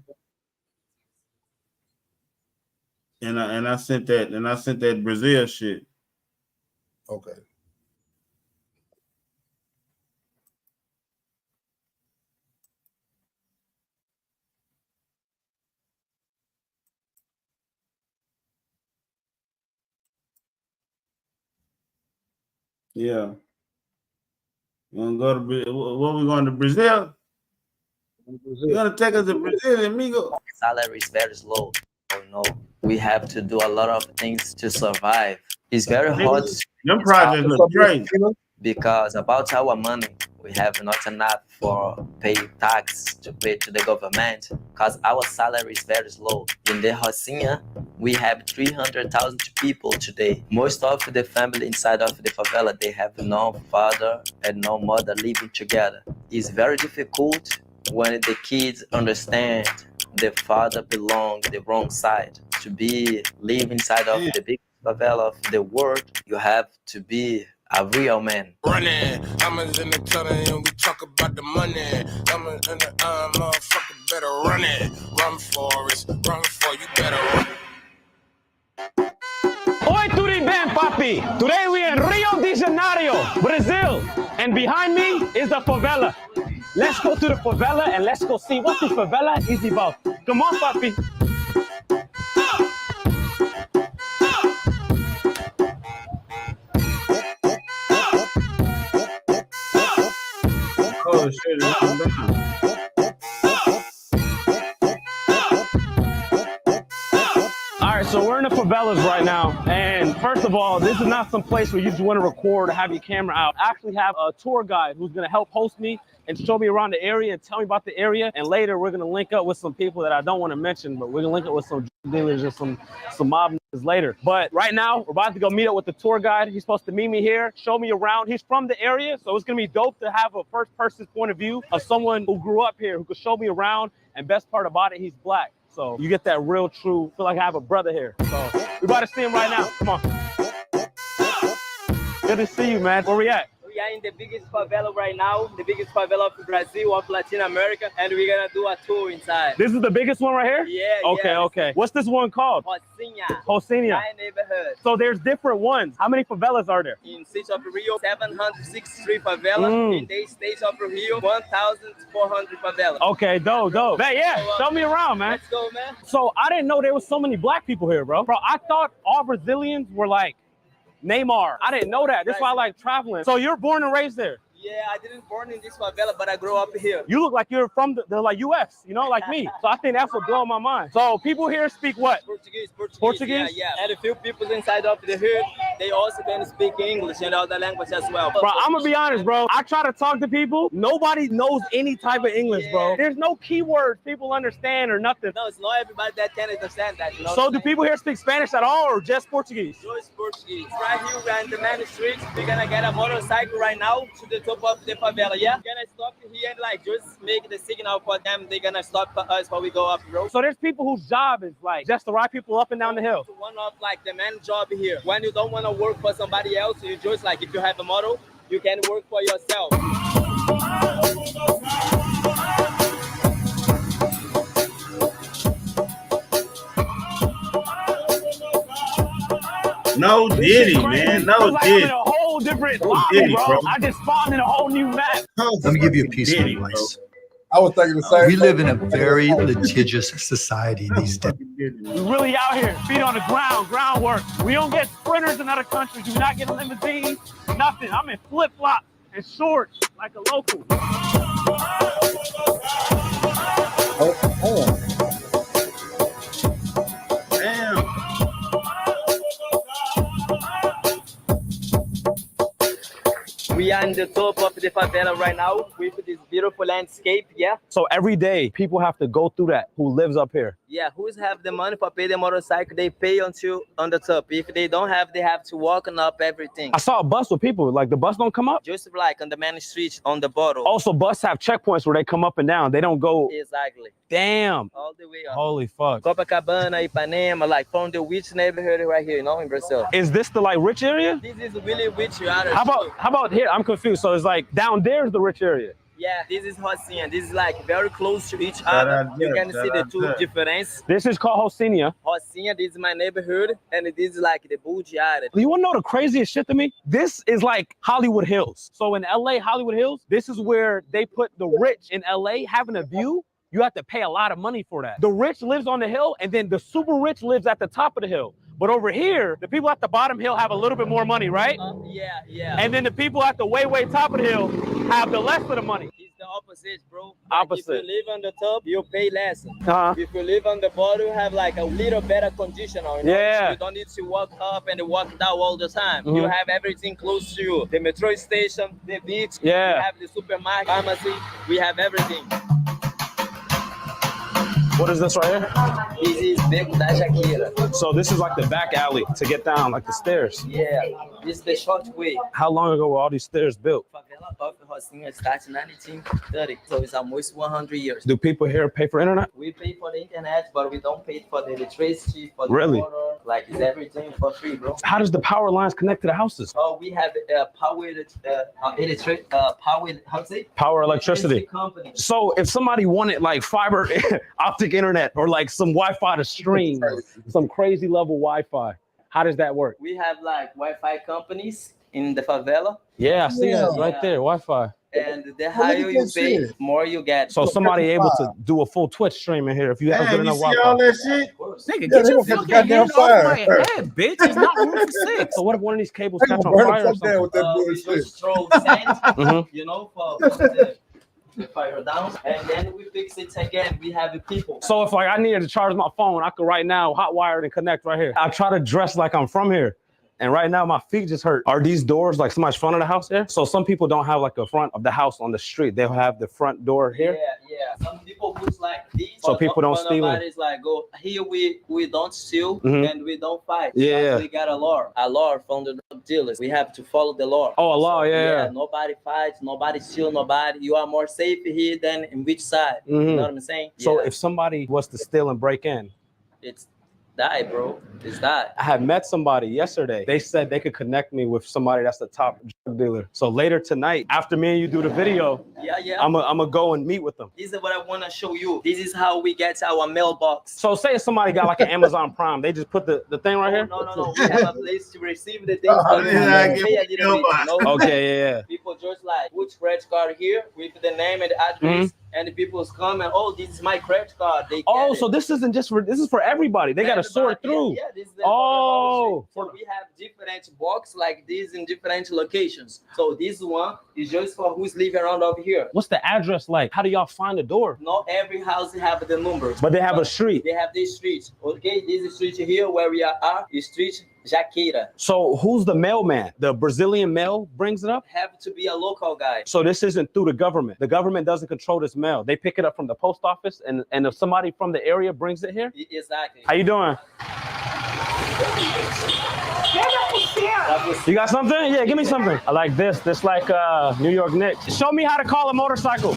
And I sent that Brazil shit. Okay. Yeah. You wanna go to what we going to Brazil? You're gonna take us to Brazil, amigo. Salary is very low. You know, we have to do a lot of things to survive. It's very hard. Them projects look crazy. Because about our money, we have not enough for pay tax to pay to the government. Because our salary is very low. In the Rocinha, we have 300,000 people today. Most of the family inside of the favela, they have no father and no mother living together. It's very difficult when the kids understand the father belongs the wrong side. To be live inside of the big favela of the world, you have to be a real man. Running, diamonds in the cutter and we talk about the money. Diamonds in the motherfucker better run it. Run for it, run for you better run. Oi, tudo bem, papi? Today we in Rio de Janeiro, Brazil. And behind me is the favela. Let's go to the favela and let's go see what the favela is about. Come on, papi. Oh shit, I'm done. All right, so we're in the favelas right now, and first of all, this is not some place where you just want to record or have your camera out. I actually have a tour guide who's going to help host me and show me around the area and tell me about the area. And later, we're going to link up with some people that I don't want to mention, but we're going to link up with some dealers and some mob niggas later. But right now, we're about to go meet up with the tour guide. He's supposed to meet me here, show me around. He's from the area, so it's going to be dope to have a first person's point of view of someone who grew up here, who could show me around. And best part about it, he's black. So you get that real true, feel like I have a brother here. So we about to see him right now. Come on. Good to see you, man. Where we at? We are in the biggest favela right now, the biggest favela of Brazil, of Latin America, and we're gonna do a tour inside. This is the biggest one right here? Yeah. Okay. What's this one called? Rocinha. My neighborhood. So there's different ones. How many favelas are there? In city of Rio, 763 favelas. In the state of Rio, 1,400 favelas. Okay, dope. Man, yeah, show me around, man. Let's go, man. So I didn't know there was so many black people here, bro. Bro, I thought all Brazilians were like Neymar. I didn't know that. That's why I like traveling. So you're born and raised there? Yeah, I didn't born in this favela, but I grew up here. You look like you're from the like U.S., you know, like me. So I think that's what blew my mind. So people here speak what? Portuguese. Yeah. And a few people inside of the hood they also can speak English and other language as well. Bro, I'm gonna be honest, bro. I try to talk to people. Nobody knows any type of English, bro. There's no keywords people understand or nothing. No, it's not everybody that can understand that. You know so do people here speak Spanish at all or just Portuguese? Just Portuguese. Right here, we're in the main street. We're gonna get a motorcycle right now to the top of the favela, yeah? We're gonna stop here and like just make the signal for them. They're gonna stop for us while we go up the road. So there's people whose job is like just to ride people up and down the hill. One of like the main job here. When you don't wanna work for somebody else, you just like if you have a model, you can work for yourself. No Diddy, man. No like Diddy. I'm in a whole different lobby, Diddy, bro. I just spawned in a whole new map. Let me give you a piece of advice. I was thinking the same. We live in a very litigious society these days. We really out here, feet on the groundwork. We don't get sprinters in other countries. Do not get limousines, nothing. I'm in flip-flops and shorts like a local. Damn. We are in the top of the favela right now with this beautiful landscape, yeah? So every day, people have to go through that who lives up here. Yeah, who's have the money for pay the motorcycle, they pay until on the top. If they don't have, they have to walk up everything. I saw a bus with people, like the bus don't come up? Just like on the main street, on the bottle. Also, bus have checkpoints where they come up and down. They don't go. Exactly. Damn. All the way up. Holy fuck. Copacabana, Ipanema, like from the rich neighborhood right here, you know, in Brazil. Is this the like rich area? This is really rich area. How about here? I'm confused. So it's like down there's the rich area. Yeah, this is Rocinha. This is like very close to each other. You can see the two difference. This is called Rocinha. Rocinha, this is my neighborhood, and this is like the Bulge area. You wanna know the craziest shit to me? This is like Hollywood Hills. So in LA, Hollywood Hills, this is where they put the rich in LA having a view. You have to pay a lot of money for that. The rich lives on the hill, and then the super rich lives at the top of the hill. But over here, the people at the bottom hill have a little bit more money, right? Yeah. And then the people at the way top of the hill have the less of the money. It's the opposite, bro. Opposite. If you live on the top, you pay less. If you live on the bottom, you have like a little better condition. You know? Yeah. You don't need to walk up and walk down all the time. You have everything close to you. The metro station, the beach. Yeah. We have the supermarket, pharmacy. We have everything. What is this right here? This is Beco da Jaqueira. So this is like the back alley to get down, like the stairs. Yeah, this is the short way. How long ago were all these stairs built? Favela of Rocinha started in 1930, so it's almost 100 years. Do people here pay for internet? We pay for the internet, but we don't pay for the electricity, for the Really? water. Like, it's everything for free, bro. How does the power lines connect to the houses? Oh, we have Power electricity. Company. So if somebody wanted like fiber optic internet or like some Wi-Fi to stream, some crazy level Wi-Fi, how does that work? We have like Wi-Fi companies in the favela. Yeah, I see that right there, Wi-Fi. And the higher you pay, more you get. So somebody able to do a full Twitch stream in here if you have good enough Wi-Fi. all that shit? Nigga, get your fucking hand off my head, bitch. It's not room for six. So what if one of these cables catch on fire or something? We just throw sand, you know, for the fire down, and then we fix it again. We have the people. So if like I needed to charge my phone, I could right now hotwire it and connect right here. I try to dress like I'm from here. And right now my feet just hurt. Are these doors like somebody's front of the house here? So some people don't have like a front of the house on the street. They'll have the front door here. Yeah. Some people put like these. So people don't steal. Nobody's like, go here. We don't steal and we don't fight. Yeah. We got a law from the drug dealers. We have to follow the law. Oh, a law, yeah. Nobody fights. Nobody steal. Nobody. You are more safe here than in which side. You know what I'm saying? So if somebody was to steal and break in, it's die, bro. It's die. I had met somebody yesterday. They said they could connect me with somebody that's the top drug dealer. So later tonight, after me and you do the video, I'm gonna go and meet with them. This is what I want to show you. This is how we get our mailbox. So say if somebody got like an Amazon Prime, they just put the thing right here? No. We have a place to receive the things. Okay, yeah. People just like put credit card here with the name and the address. And the people's come and this is my credit card. So this isn't just for this is for everybody. They gotta sort through. Yeah, this is the so we have different boxes like this in different locations. So this one is just for who's living around over here. What's the address like? How do y'all find the door? Not every house have the numbers. But they have a street. They have this street. Okay, this is street here where we are. Street Jaqueira. So who's the mailman? The Brazilian mail brings it up? Have to be a local guy. So this isn't through the government. The government doesn't control this mail. They pick it up from the post office, and if somebody from the area brings it here? Exactly. How you doing? You got something? Yeah, give me something. I like this. This like New York Knicks. Show me how to call a motorcycle.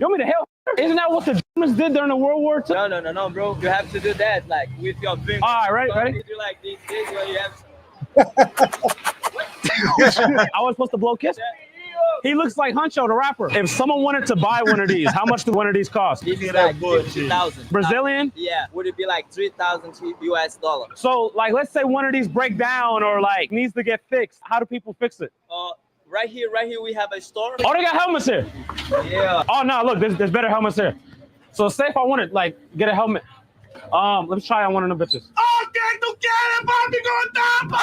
You want me to help? Isn't that what the Germans did during the World War II? No, bro. You have to do that, like with your fingers. All right, ready? Do like this when you have. I was supposed to blow kiss. He looks like Huncho, the rapper. If someone wanted to buy one of these, how much do one of these cost? This is like 50,000. Brazilian? Yeah, would it be like 3,000 US dollars? So, like, let's say one of these break down or like needs to get fixed. How do people fix it? Right here, we have a store. Oh, they got helmets here. Yeah. Oh no, look, there's better helmets here. So say if I wanted like get a helmet. Let me try on one of them bitches. Oh, que tu quieres, papi, con tapa?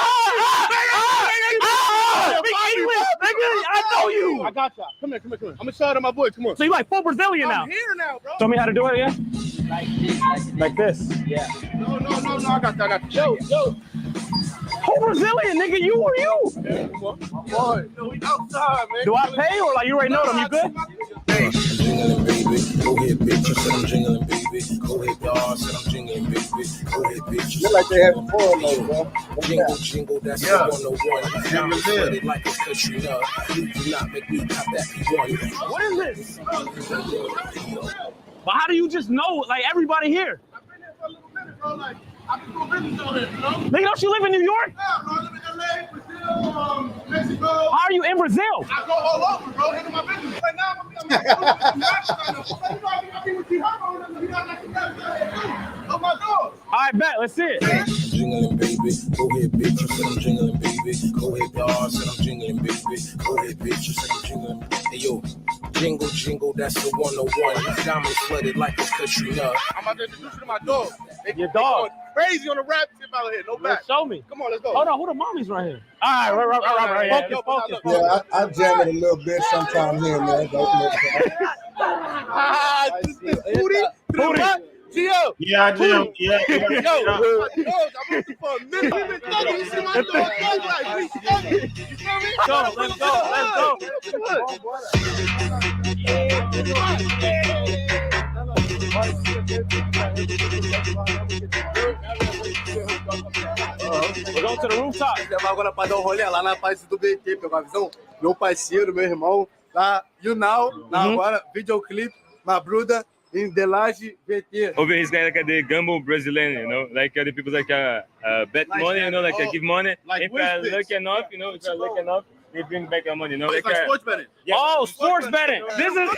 I know you. I got y'all. Come here. I'm gonna show it to my boy. Come on. So you like full Brazilian now? I'm here now, bro. Show me how to do it again. Like this. Yeah. No. I got you. Yo. Who Brazilian, nigga? You or you? Yeah, boy. No, we outside, man. Do I pay or like you already know them? You good? I'm jingling, baby. Go ahead, bitch. I said I'm jingling, baby. Go ahead, dog. I said I'm jingling, baby. Go ahead, bitch. Look like they having fun, though, bro. Jingle, that's the 101. I'm flooded like it's country now. You do not make me cop that P1. What is this? But how do you just know, like, everybody here? I've been here for a little minute, bro. Like, I've been doing business on here, you know? Nigga, don't you live in New York? Yeah, bro. I live in LA, Brazil, Mexico. How are you in Brazil? I go all over, bro. Handle my business. Right now, I'm be with T-Harbor and we got like the on my door. I bet. Let's see it. Jingling, baby. Go ahead, bitch. I said I'm jingling, baby. Go ahead, dog. I said I'm jingling, baby. Go ahead, bitch. I said I'm jingling. Hey, yo. Jingle, that's the 101. Diamonds flooded like it's country now. I'm about to introduce you to my dog. Your dog. Crazy on the rap tip out here. No back. Show me. Come on, let's go. Hold on. Who the mommies right here? All right. Yeah, focus. Yeah, I jam it a little bit sometimes here, man. Booty. Gio. Yeah, Jim. Yeah. Yo, I'm looking for a minute. We've been thugging. You see my dog like we thugging. You feel me? Let's go. We're going to the rooftop. Levar agora para dar um rolê lá na parte do BT, pegar a visão. Meu parceiro, meu irmão, lá, agora, videoclip, my brother, in the Laje BT. Over here, like the gamble Brazilian, you know, like the people like bet money, you know, like give money. Like if I lucky enough, you know, they bring back your money, you know. It's like sports betting. Yeah. Oh, sports betting. This is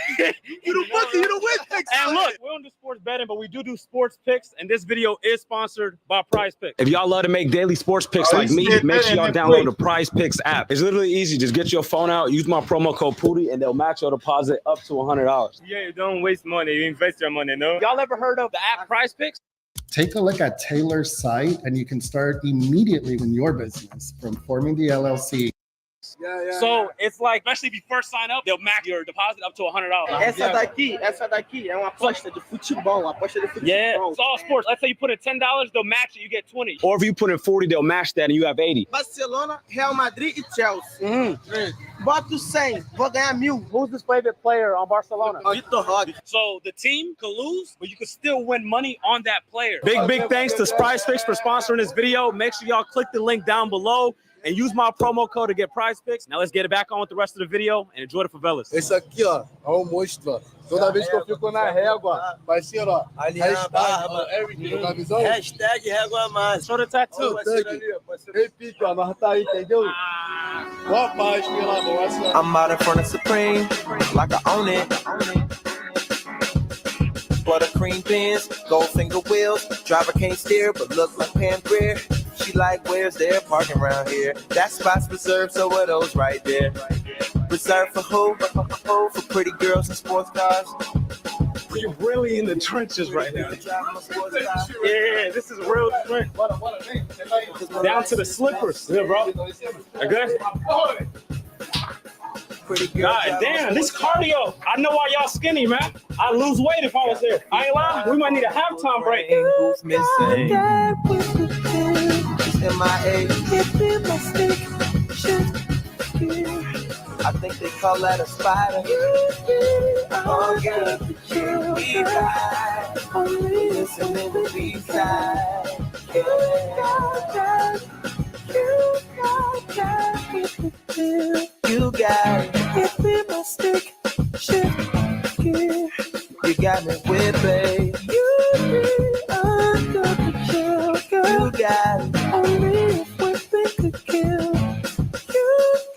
you the bookie, you the win picks. And look, we don't do sports betting, but we do sports picks, and this video is sponsored by Prize Picks. If y'all love to make daily sports picks like me, make sure y'all download the Prize Picks app. It's literally easy. Just get your phone out, use my promo code Pooty, and they'll match your deposit up to $100. Yeah, you don't waste money. You invest your money, no? Y'all ever heard of the app Prize Picks? Take a look at Taylor's site, and you can start immediately with your business from forming the LLC. So it's like, especially if you first sign up, they'll match your deposit up to $100. Essa daqui é uma aposta de futebol, Yeah, it's all sports. Let's say you put in $10, they'll match it, you get 20. Or if you put in 40, they'll match that and you have 80. Barcelona, Real Madrid e Chelsea. Bota 100, vou ganhar 1000. Who's this favorite player on Barcelona? Vitor Roque. So the team can lose, but you can still win money on that player. Big thanks to Prize Picks for sponsoring this video. Make sure y'all click the link down below and use my promo code to get Prize Picks. Now let's get it back on with the rest of the video and enjoy the favelas. Esse aqui, ó, é um monstro. Toda vez que eu fico na régua, parceiro, ó. Ali na barba, Tá visão? hashtag régua mais. Show the tattoo. Repique, ó, nós tá aí, entendeu? Boa paz, pela voz. I'm out in front of Supreme, like I own it. Butter cream bins, gold finger wheels. Driver can't steer, but look like Pam Grier. She like, where's their parking around here? That spot's reserved, so are those right there. Reserved for who? For pretty girls and sports cars. We're really in the trenches right now. Yeah, this is real trench. Down to the slippers. Yeah, bro. Good? God damn, this cardio. I know why y'all skinny, man. I'd lose weight if I was there. I ain't lying. We might need a halftime break. Who's missing? MIA. If we mistake, shift gear. I think they call that a spider. Oh, girl, you be right. Only listening to B-side. You got that. You got that. You got it. If we mistake, shift gear. You got me whipping. You be under the chill, girl. You got it. Only if we think to kill. You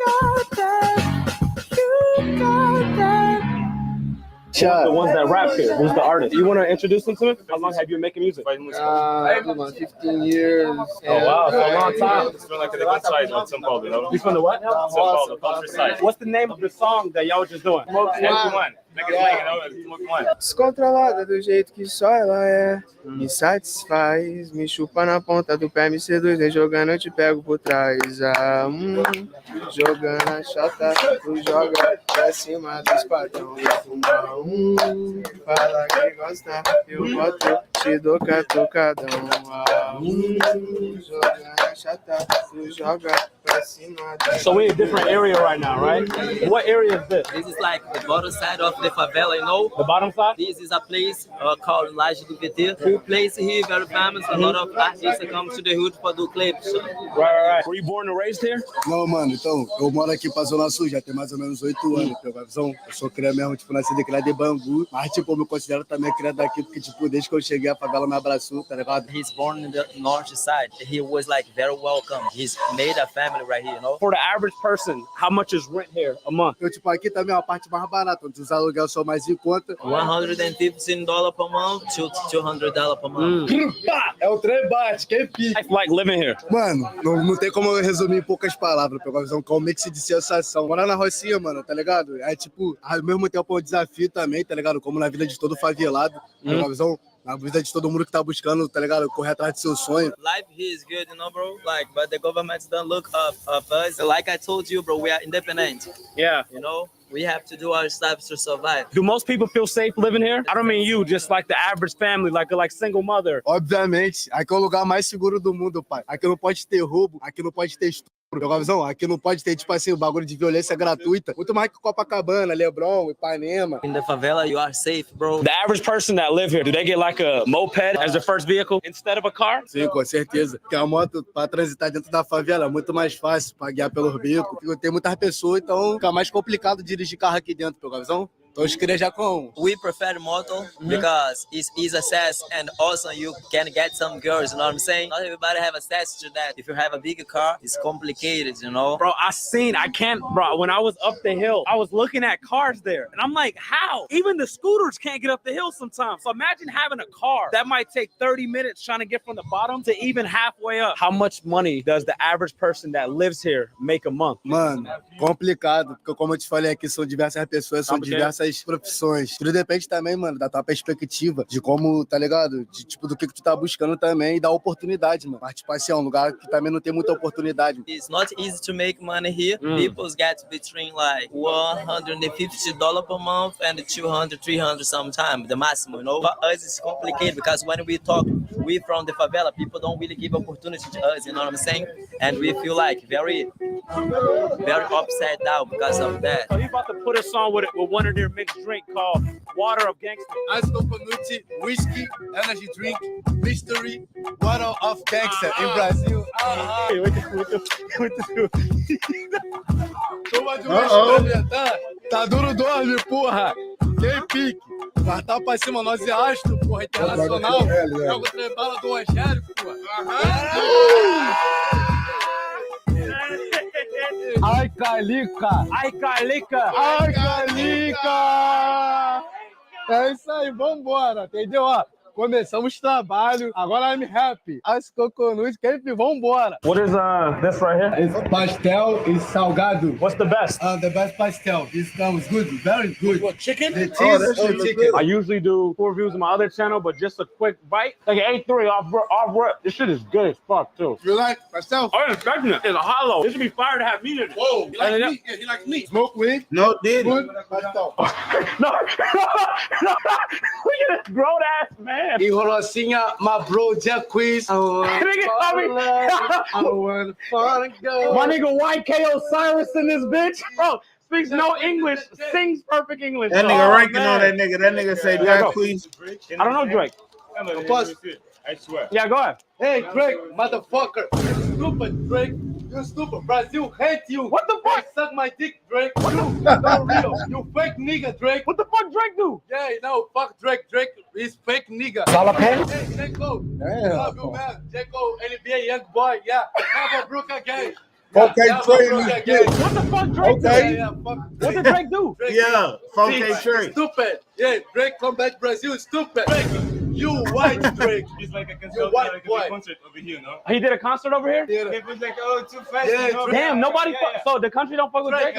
got that. You got that. The ones that rap here. Who's the artist? You want to introduce them to me? How long have you been making music? 15 years. Oh wow, so a long time. It's from like the countryside of São Paulo, you know? You from the what? São Paulo, the countryside. What's the name of the song that y'all was just doing? Smoke one. Make it like, you know, smoke one. Descontrolada do jeito que só ela é. Me satisfaz, me chupa na ponta do pé, me seduz, nem jogando eu te pego por trás. Jogando a chata, tu joga pra cima dos patrão. Fala que gosta, eu boto, te dou catucadão. Jogando a chata, tu joga pra cima dos. So we're in a different area right now, right? What area is this? This is like the bottom side of the favela, you know? The bottom side? This is a place called Laje do VT. Cool place here, very famous. A lot of artists come to the hood for do clips. Right. Were you born and raised here? Não, mano, então, eu moro aqui pra Zona Sul, já tem mais ou menos 8 anos, pegou a visão? Eu sou criado mesmo, tipo, nascido e criado em Bangu, mas, tipo, eu me considero também criado daqui, porque, tipo, desde que eu cheguei, a favela me abraçou, tá ligado? He's born in the north side. He was, like, very welcome. He's made a family right here, you know? For the average person, how much is rent here a month? Eu, tipo, aqui também é a parte mais barata, onde os aluguéis são mais em conta. $115 per month to $200 per month. É o trem bate, quem pica. It's like living here. Mano, não tem como eu resumir em poucas palavras, pegou a visão, que é um mix de sensação. Morar na Rocinha, mano, tá ligado? É tipo, ao mesmo tempo é um desafio também, tá ligado? Como na vida de todo favelado, pegou a visão? Na vida de todo mundo que tá buscando, tá ligado? Correr atrás de seu sonho. Life here is good, you know, bro. Like, but the government don't look up us. Like I told you, bro, we are independent. Yeah. You know? We have to do our stuff to survive. Do most people feel safe living here? I don't mean you, just like the average family, like single mother. Obviamente, aqui é o lugar mais seguro do mundo, pai. Aqui não pode ter roubo, aqui não pode ter estupro. Pegou a visão? Aqui não pode ter, tipo assim, o bagulho de violência gratuita. Muito mais que Copacabana, Leblon, Ipanema. In the favela, you are safe, bro. The average person that live here, do they get like a moped as their first vehicle instead of a car? Sim, com certeza. Porque a moto, pra transitar dentro da favela, é muito mais fácil pra guiar pelos becos. Tem muitas pessoas, então fica mais complicado dirigir carro aqui dentro, pegou a visão? Então eu queria já com. We prefer moto because it's easy access and also you can get some girls, you know what I'm saying? Not everybody have access to that. If you have a bigger car, it's complicated, you know? Bro, when I was up the hill, I was looking at cars there and I'm like, how? Even the scooters can't get up the hill sometimes. So imagine having a car that might take 30 minutes trying to get from the bottom to even halfway up. How much money does the average person that lives here make a month? Mano, complicado, porque como eu te falei aqui, são diversas pessoas, são diversas profissões. Tudo depende também, mano, da tua perspectiva, de como, tá ligado? De tipo, do que tu tá buscando também e da oportunidade, mano. Mas, tipo assim, é um lugar que também não tem muita oportunidade. It's not easy to make money here. People get between like $150 per month and $200, $300 sometimes, the maximum, you know? For us, it's complicated because when we talk, we from the favela, people don't really give opportunity to us, you know what I'm saying? And we feel like very upside down because of that. So he's about to put us on with one of their mixed drink called Water of Gangster. Ice coconut, whiskey, energy drink, mystery, water of gangster in Brazil. Toma de experimentar. Tá duro, dorme, porra. Quem pique? Quartal pra cima, nós e astro, porra, internacional. Joga o trebala do Rogério, porra. Ai, Calica! Ai, Calica! Ai, Calica! É isso aí, vambora, entendeu? Ó, começamos o trabalho, agora I'm happy. As coconuts, vambora. What is this right here? It's pastel e salgado. What's the best? The best pastel. This comes good, very good. What, chicken? The cheese or chicken? I usually do 4 views on my other channel, but just a quick bite. Like an 8-3 off rip. This shit is good as fuck too. You like pastel? I didn't expect it. It's a hollow. This should be fire to have meat in it. Whoa, you like meat? Yeah, he likes meat. Smoke weed? No, did good pastel. No. Look at this grown ass man. Enrolou assim, my bro, Jacquees. I wanna go. My nigga YK Osiris in this bitch. Bro, speaks no English, sings perfect English. That nigga ranking on that nigga. That nigga say Jack Queens. I don't know Drake. I swear. Yeah, go ahead. Hey, Drake, motherfucker. You stupid, Drake. You stupid. Brazil hate you. What the fuck? Hey, suck my dick, Drake. You not real. You fake nigga, Drake. What the fuck Drake do? Yeah, you know, fuck Drake. Drake is fake nigga. Jalapeno? Hey, Jaco. Damn. Love you, man. Jaco, NBA young boy. Yeah, never broke again. Okay, Trey. What the fuck Drake do? Yeah, yeah, fuck. What did Drake do? Drake, Yeah, 4K Trey. Stupid. Yeah, Drake come back Brazil. Stupid. Drake, you white Drake. It's like a concert over here, no? He did a concert over here? Yeah. It was like, oh, too fast. Yeah, you know? Damn, nobody so the country don't fuck with Drake?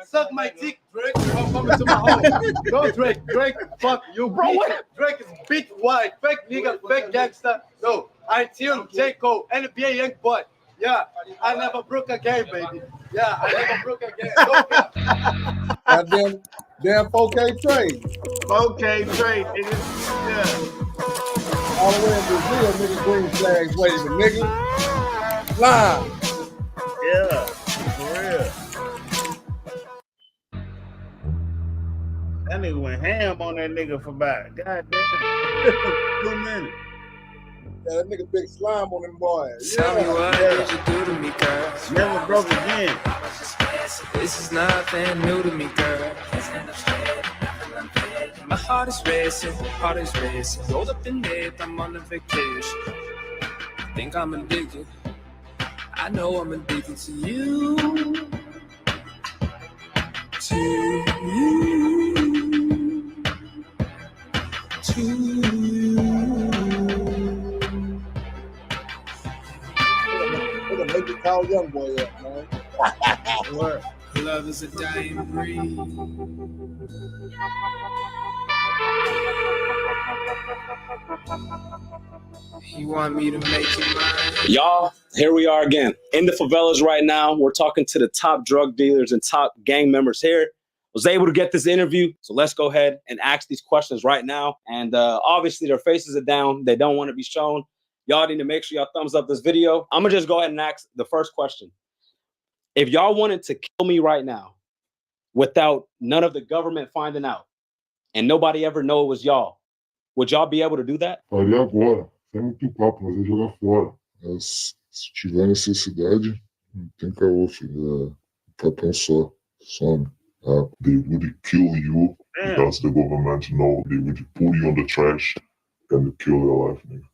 Suck my dick, Drake. I'm coming to my home. No, Drake. Drake, fuck you, Bro, what? Drake is big white, fake nigga, fake gangster. No, until J. Cole, NBA young boy. Yeah, I never broke a game, baby. Yeah, I never broke a game. Goddamn, damn 4K trade. 4K Trey, nigga. Yeah. All the way in Brazil, nigga, green flags waving, nigga. Line. Yeah, for real. That nigga went ham on that nigga for about goddamn 2 minutes. Yeah, that nigga big slime on them boys. Tell me what did you do to me, girl? Never broke again. This is nothing new to me, girl. My heart is racing, rolled up in bed, I'm on a vacation. I think I'm addicted. I know I'm addicted to you. To you. To you. Nigga, make you call young boy up, man. What? Love is a dying breed. You want me to make you mine? Y'all, here we are again in the favelas right now. We're talking to the top drug dealers and top gang members here. Was able to get this interview, so let's go ahead and ask these questions right now. And obviously their faces are down. They don't want to be shown. Y'all need to make sure y'all thumbs up this video. I'm gonna just go ahead and ask the first question. If y'all wanted to kill me right now without none of the government finding out and nobody ever know it was y'all, would y'all be able to do that? Faria agora. Sem muito papo, mas é jogar fora. Se tiver necessidade, não tem caô, filho. É papão só. Some. They would kill you because the government know they would put you on the trash and kill your life, nigga.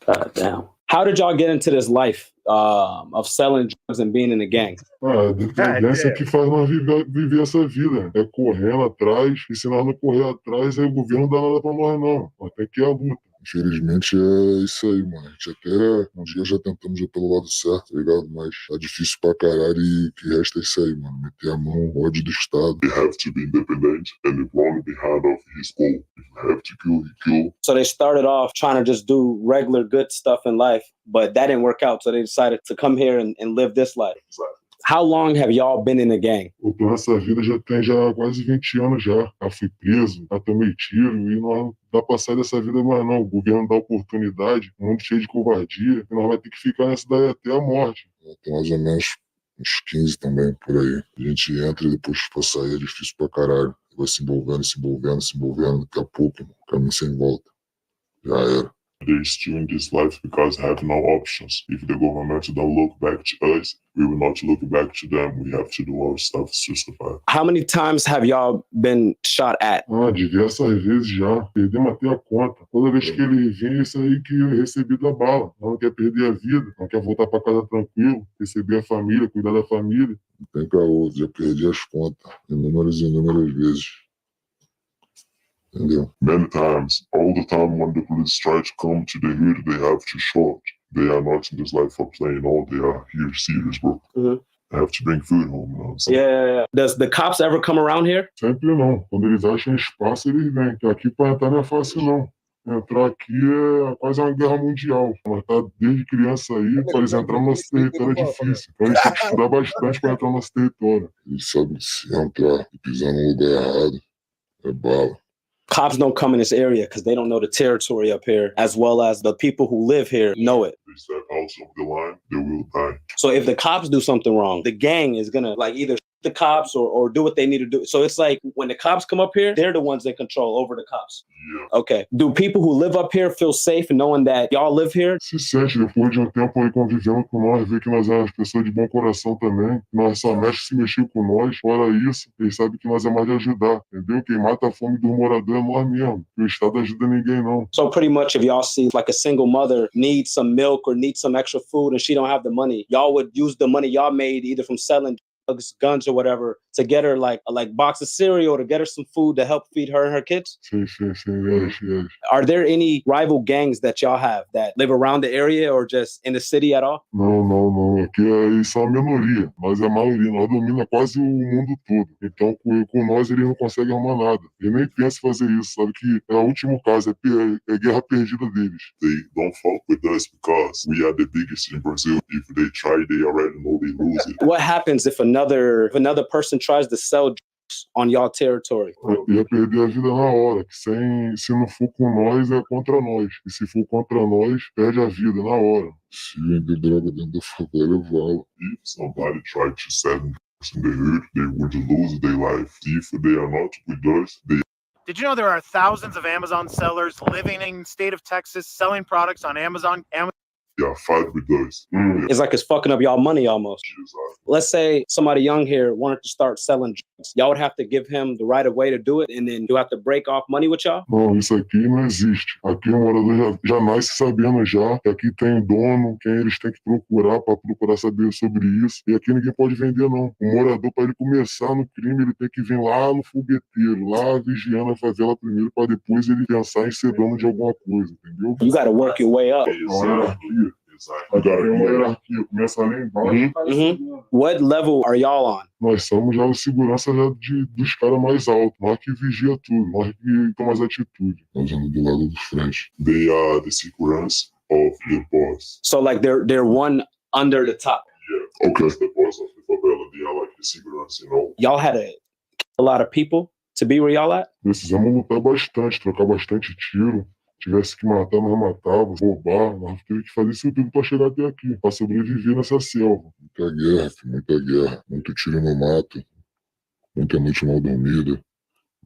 God damn. How did y'all get into this life of selling drugs and being in a gang? A dependência que faz nós viver essa vida. É correndo atrás, e se nós não correr atrás, aí o governo não dá nada pra nós, não. Nós tem que ir à luta. Infelizmente é isso aí, mano. A gente até um dia já tentamos ir pelo lado certo, tá ligado? Mas tá difícil pra caralho e o que resta é isso aí, mano. Meter a mão, ódio do Estado. They have to be independent and if wrong behind of his goal. If you have to kill, he kill. So they started off trying to just do regular good stuff in life, but that didn't work out. So they decided to come here and live this life. Exactly. How long have y'all been in the gang? Eu tô nessa vida já tem quase 20 anos já. Já fui preso, já tomei tiro e não dá pra sair dessa vida mais não. O governo dá oportunidade, um mundo cheio de covardia, e nós vai ter que ficar nessa daí até a morte. Tem mais ou menos uns 15 também, por aí. A gente entra e depois pra sair é difícil pra caralho. Vai se envolvendo, daqui a pouco, caminho sem volta. Já era. They're still in this life because have no options. If the government don't look back to us, we will not look back to them. We have to do our stuff to survive. How many times have y'all been shot at? Diversas vezes já. Perdemos até a conta. Toda vez que ele vem, isso aí que eu recebi da bala. Não quer perder a vida, não quer voltar pra casa tranquilo, receber a família, cuidar da família. Não tem caô, já perdi as contas. Inúmeras vezes. Entendeu? Many times, all the time when the police try to come to the hood, they have to shoot. They are not in this life for playing. All they are here serious, bro. Mm-hmm. They have to bring food home, you know what I'm saying? Yeah. Does the cops ever come around here? Sempre não. Quando eles acham espaço, eles vêm. Que aqui pra entrar não é fácil, não. Entrar aqui é quase uma guerra mundial. Mas tá desde criança aí, para eles entrarem no nosso território é difícil. Então eles têm que estudar bastante para entrar no nosso território. Eles sabem que se entrar e pisar no lugar errado, é bala. cops don't come in this area because they don't know the territory up here, as well as the people who live here know it. They step out of the line, they will die. So if the cops do something wrong, the gang is gonna like either shoot the cops or do what they need to do. So it's like when the cops come up here, they're the ones that control over the cops. Yeah. Okay. Do people who live up here feel safe knowing that y'all live here? Se sente, depois de tempo aí convivendo com nós, vê que nós é pessoas de bom coração também, nós só mexe se mexer com nós, fora isso, eles sabem que nós é mais de ajudar, entendeu? Quem mata a fome dos moradores é nós mesmo, o Estado ajuda ninguém não. So pretty much if y'all see like a single mother needs some milk or needs some extra food and she don't have the money, y'all would use the money y'all made either from selling drugs, guns or whatever to get her like a box of cereal to get her some food to help feed her and her kids? Sim, yes. Are there any rival gangs that y'all have that live around the area or just in the city at all? Não. Aqui eles são a minoria. Nós é a maioria. Nós domina quase o mundo todo. Então, com nós, eles não conseguem arrumar nada. Eles nem pensam em fazer isso. Sabe que é o último caso. É guerra perdida deles. They don't fuck with us because we are the biggest in Brazil. If they try, they already know they lose it. What happens if another person tries to sell drugs on y'all territory? Ia perder a vida na hora. Se não for com nós, é contra nós. E se for contra nós, perde a vida na hora. Se vender droga dentro da favela, é vala. If somebody tried to sell drugs in the hood, they would lose their life. If they are not with us, they... Did you know there are thousands of Amazon sellers living in the state of Texas selling products on Amazon? Yeah, fight with us. It's like it's fucking up y'all money almost. Let's say somebody young here wanted to start selling drugs. Y'all would have to give him the right of way to do it and then you have to break off money with y'all? Não, isso aqui não existe. Aqui o morador já nasce sabendo já que aqui tem dono, quem eles têm que procurar para procurar saber sobre isso. E aqui ninguém pode vender não. O morador, para ele começar no crime, ele tem que vir lá no fogueteiro, lá vigiando a favela primeiro para depois ele pensar em ser dono de alguma coisa, entendeu? You gotta work your way up. What level are y'all on? Nós somos já o segurança já dos caras mais altos. Nós que vigia tudo, nós que tomamos atitude. Nós andamos do lado dos frente. They are the segurança of the boss. So like they're one under the top. Yeah. Okay. The boss of the favela, they are like the segurança, you know. Y'all had a lot of people to be where y'all at? Precisamos lutar bastante, trocar bastante tiro. Tivesse que matar, nós matávamos, roubar, nós temos que fazer isso tudo para chegar até aqui, para sobreviver nessa selva. Muita guerra, filho, muita guerra, muito tiro no mato, muita noite mal dormida,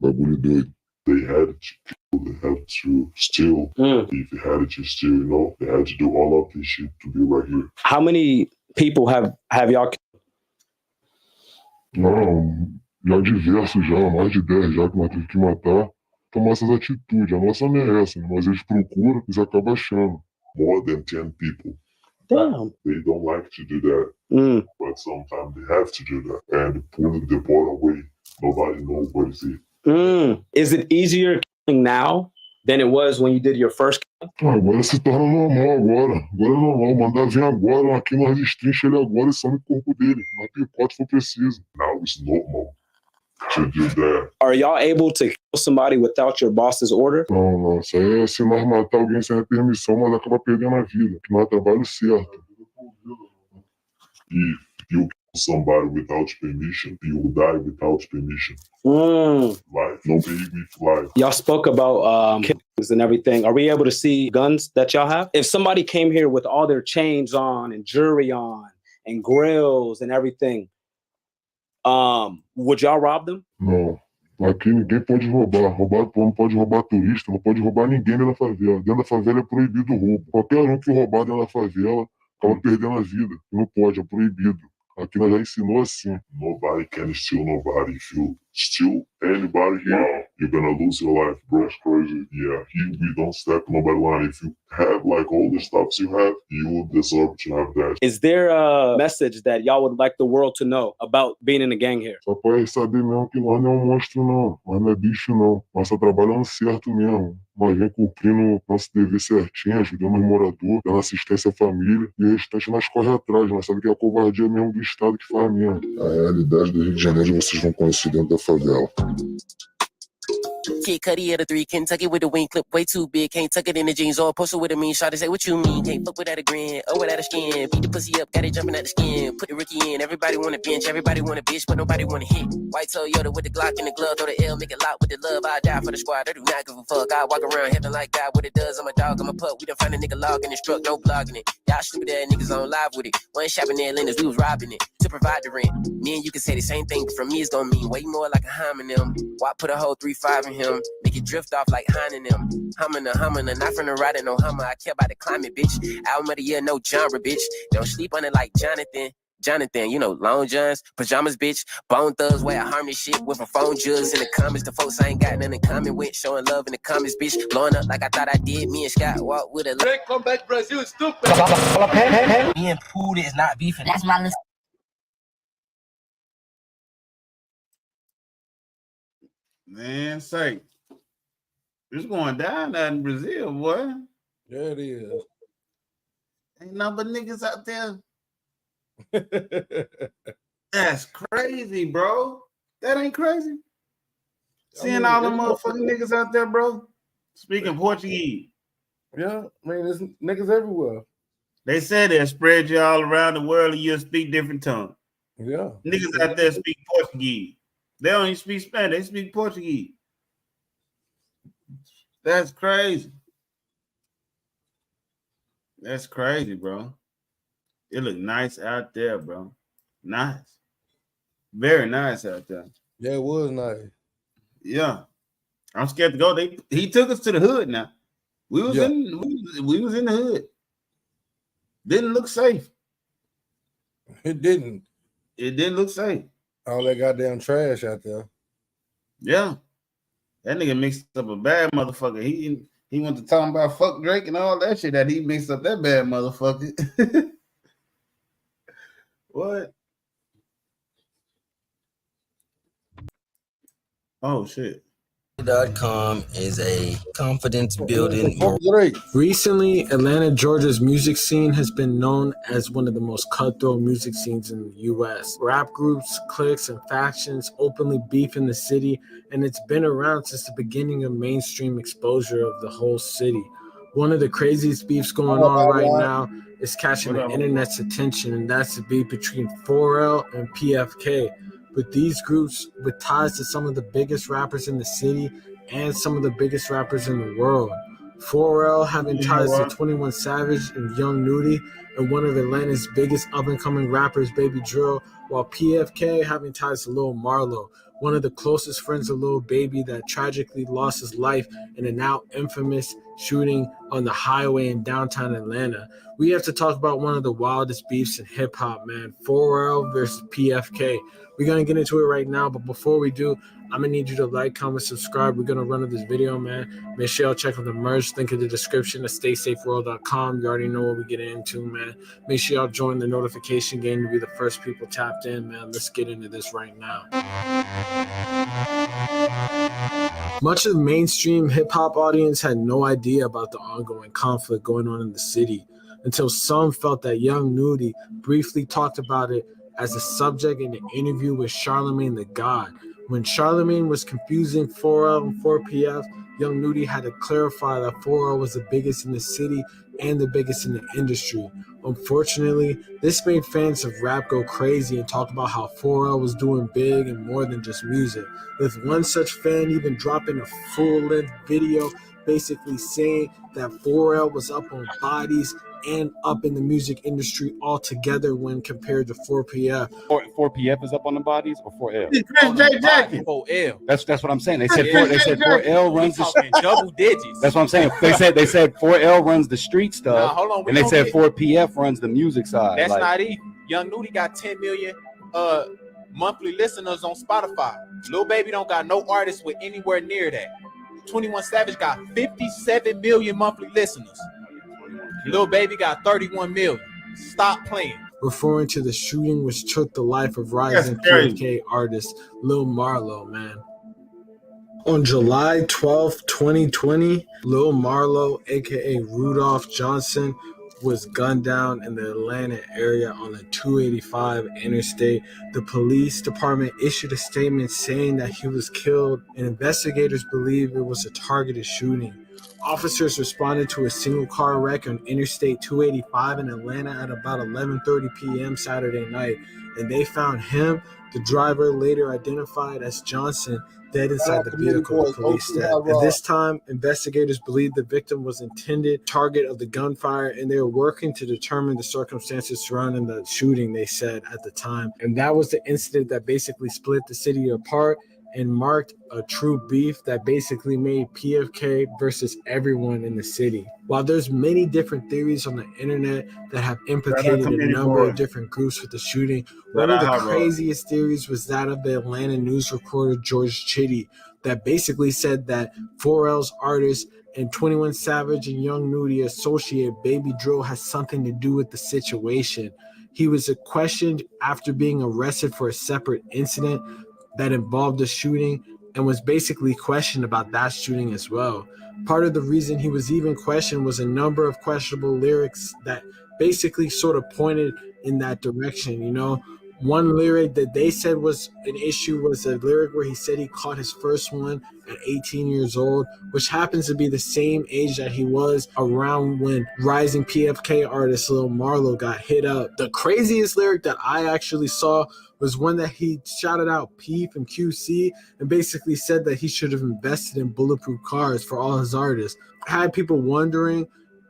bagulho doido. They had to kill, they had to steal. If they had to steal, you know, they had to do all of this shit to be right here. How many people have y'all killed? Não, já diversos já, mais de 10 já que nós tivemos que matar. Tomar essas atitudes, a nossa não é essa, mas eles procuram, eles acabam achando. More than 10 people. Damn. They don't like to do that, but sometimes they have to do that. And pulling the ball away, nobody knows what is it. Is it easier killing now than it was when you did your first kill? Agora se torna normal, agora é normal. Mandar vir agora, aqui nós destrincha ele agora e some o corpo dele. Na picote se for preciso. Now it's normal. To do that. Are y'all able to kill somebody without your boss's order? Não, isso aí é se nós matar alguém sem a permissão, mas acaba perdendo a vida, que não é trabalho certo. If you kill somebody without permission, you will die without permission. Life, no baby with life. Y'all spoke about killings and everything. Are we able to see guns that y'all have? If somebody came here with all their chains on and jewelry on and grills and everything, would y'all rob them? Não. Aqui ninguém pode roubar. Não pode roubar turista, não pode roubar ninguém dentro da favela. Dentro da favela é proibido o roubo. Qualquer um que roubar dentro da favela acaba perdendo a vida. Não pode, é proibido. Aqui nós já ensinou assim. Nobody can steal nobody. If you steal anybody here, you're gonna lose your life, bro. That's crazy. Yeah, here we don't step nobody line. If you have like all the stuff you have, you deserve to have that. Is there a message that y'all would like the world to know about being in a gang here? Só pode saber mesmo que nós não é um monstro não, nós não é bicho não. Nós só trabalhamos certo mesmo. Nós vem cumprindo nosso dever certinho, ajudando os moradores, dando assistência à família, e o restante nós corre atrás, nós sabemos que é a covardia mesmo do Estado que faz mesmo. A realidade do Rio de Janeiro vocês vão conhecer dentro da favela. Kid Cudi at a 3, Kentucky with the wing clip way too big. Can't tuck it in the jeans or post it with a mean shot. Say what you mean? Can't fuck without a grin or without a skin. Beat the pussy up, got it jumping at the skin. Put the rookie in. Everybody want a bench, everybody want a bitch, but nobody want to hit. White Toyota with the Glock in the glove, throw the L, make it loud with the love. I die for the squad, I do not give a fuck. I walk around heaven like God, what it does. I'm a dog, I'm a pup. We done find a nigga logging and struck, no blogging it. Y'all stupid ass niggas on live with it. One shopping in Atlantis, we was robbing it to provide the rent. Me and you can say the same thing, but from me it's gonna mean way more like a homonym. Why put a whole 3-5 in him? Make it drift off like Hein and them. Humming, not from the ride no hummer. I care about the climate, bitch. Album of the year, no genre, bitch. Don't sleep on it like Jonathan, you know, Long Johns, pajamas, bitch. Bone Thugs, way I harm this shit with a phone jugs in the comments. The folks I ain't got nothing in common with. Showing love in the comments, bitch. Blowing up like I thought I did. Me and Scott walk with a Great comeback, Brazil, stupid. Me and Poodle is not beefing. That's my list. Man, say, it's going down out in Brazil, boy. Yeah, it is. Ain't nothing but niggas out there. That's crazy, bro. That ain't crazy. Seeing all the motherfucking niggas out there, bro, speaking Portuguese. Yeah, I mean, there's niggas everywhere. They said they'll spread you all around the world and you'll speak different tongues. Yeah. Niggas out there speak Portuguese. They don't even speak Spanish. They speak Portuguese. That's crazy. That's crazy, bro. It look nice out there, bro. Nice. Very nice out there. Yeah, it was nice. Yeah. I'm scared to go. He took us to the hood now. We was in the hood. Didn't look safe. It didn't. It didn't look safe. All that goddamn trash out there. Yeah. That nigga mixed up a bad motherfucker. He went to talking about fuck Drake and all that shit that he mixed up that bad motherfucker. What? Oh shit. .com is a confidence building. Recently, Atlanta, Georgia's music scene has been known as one of the most cutthroat music scenes in the U.S. Rap groups, cliques, and factions openly beef in the city, and it's been around since the beginning of mainstream exposure of the whole city. One of the craziest beefs going on right now is catching the internet's attention, and that's the beef between 4L and PFK. With these groups with ties to some of the biggest rappers in the city and some of the biggest rappers in the world. 4L having ties to 21 Savage and Young Nudy, and one of Atlanta's biggest up-and-coming rappers, Baby Drill, while PFK having ties to Lil Marlo, one of the closest friends of Lil Baby that tragically lost his life in a now infamous shooting on the highway in downtown Atlanta. We have to talk about one of the wildest beefs in hip-hop, man. 4L versus PFK. We're going to get into it right now, but before we do, I'm going to need you to like, comment, subscribe. We're going to run to this video, man. Make sure y'all check out the merch. Link in the description at StaySafeWorld.com. You already know what we're getting into, man. Make sure y'all join the notification game to be the first people tapped in, man. Let's get into this right now. Much of the mainstream hip-hop audience had no idea about the ongoing conflict going on in the city until some felt that Young Nudy briefly talked about it as a subject in an interview with Charlemagne the God. When Charlemagne was confusing 4L and 4PF, Young Nudy had to clarify that 4L was the biggest in the city and the biggest in the industry. Unfortunately, this made fans of rap go crazy and talk about how 4L was doing big and more than just music, with one such fan even dropping a full-length video basically saying that 4L was up on bodies and up in the music industry altogether when compared to 4PF. 4PF is up on the bodies or 4L? Chris J. Jackson. 4L. That's what I'm saying. They said 4L runs the double digits. That's what I'm saying. They said 4L runs the street stuff. Nah, hold on, and they said 4PF runs the music side. That's not even. Young Nudy got 10 million monthly listeners on Spotify. Lil Baby don't got no artist with anywhere near that. 21 Savage got 57 million monthly listeners. Lil Baby got 31 million. Stop playing. Referring to the shooting which took the life of rising PFK artist Lil Marlo, man. On July 12, 2020, Lil Marlo, aka Rudolph Johnson, was gunned down in the Atlanta area on the 285 interstate. The police department issued a statement saying that he was killed, and investigators believe it was a targeted shooting. Officers responded to a single car wreck on Interstate 285 in Atlanta at about 11:30 p.m. Saturday night, and they found him, the driver later identified as Johnson, dead inside the vehicle, the police said. At this time, investigators believe the victim was intended target of the gunfire, and they were working to determine the circumstances surrounding the shooting, they said at the time. And that was the incident that basically split the city apart and marked a true beef that basically made PFK versus everyone in the city. While there's many different theories on the internet that have implicated a number of different groups with the shooting, one of the craziest theories was that of the Atlanta news reporter George Chitty, that basically said that 4L's artist and 21 Savage and Young Nudy associate Baby Drill has something to do with the situation. He was questioned after being arrested for a separate incident that involved the shooting and was basically questioned about that shooting as well. Part of the reason he was even questioned was a number of questionable lyrics that basically sort of pointed in that direction, you know. One lyric that they said was an issue was a lyric where he said he caught his first one at 18 years old, which happens to be the same age that he was around when rising PFK artist Lil Marlo got hit up. The craziest lyric that I actually saw was one that he shouted out P from QC and basically said that he should have invested in bulletproof cars for all his artists. I had people wondering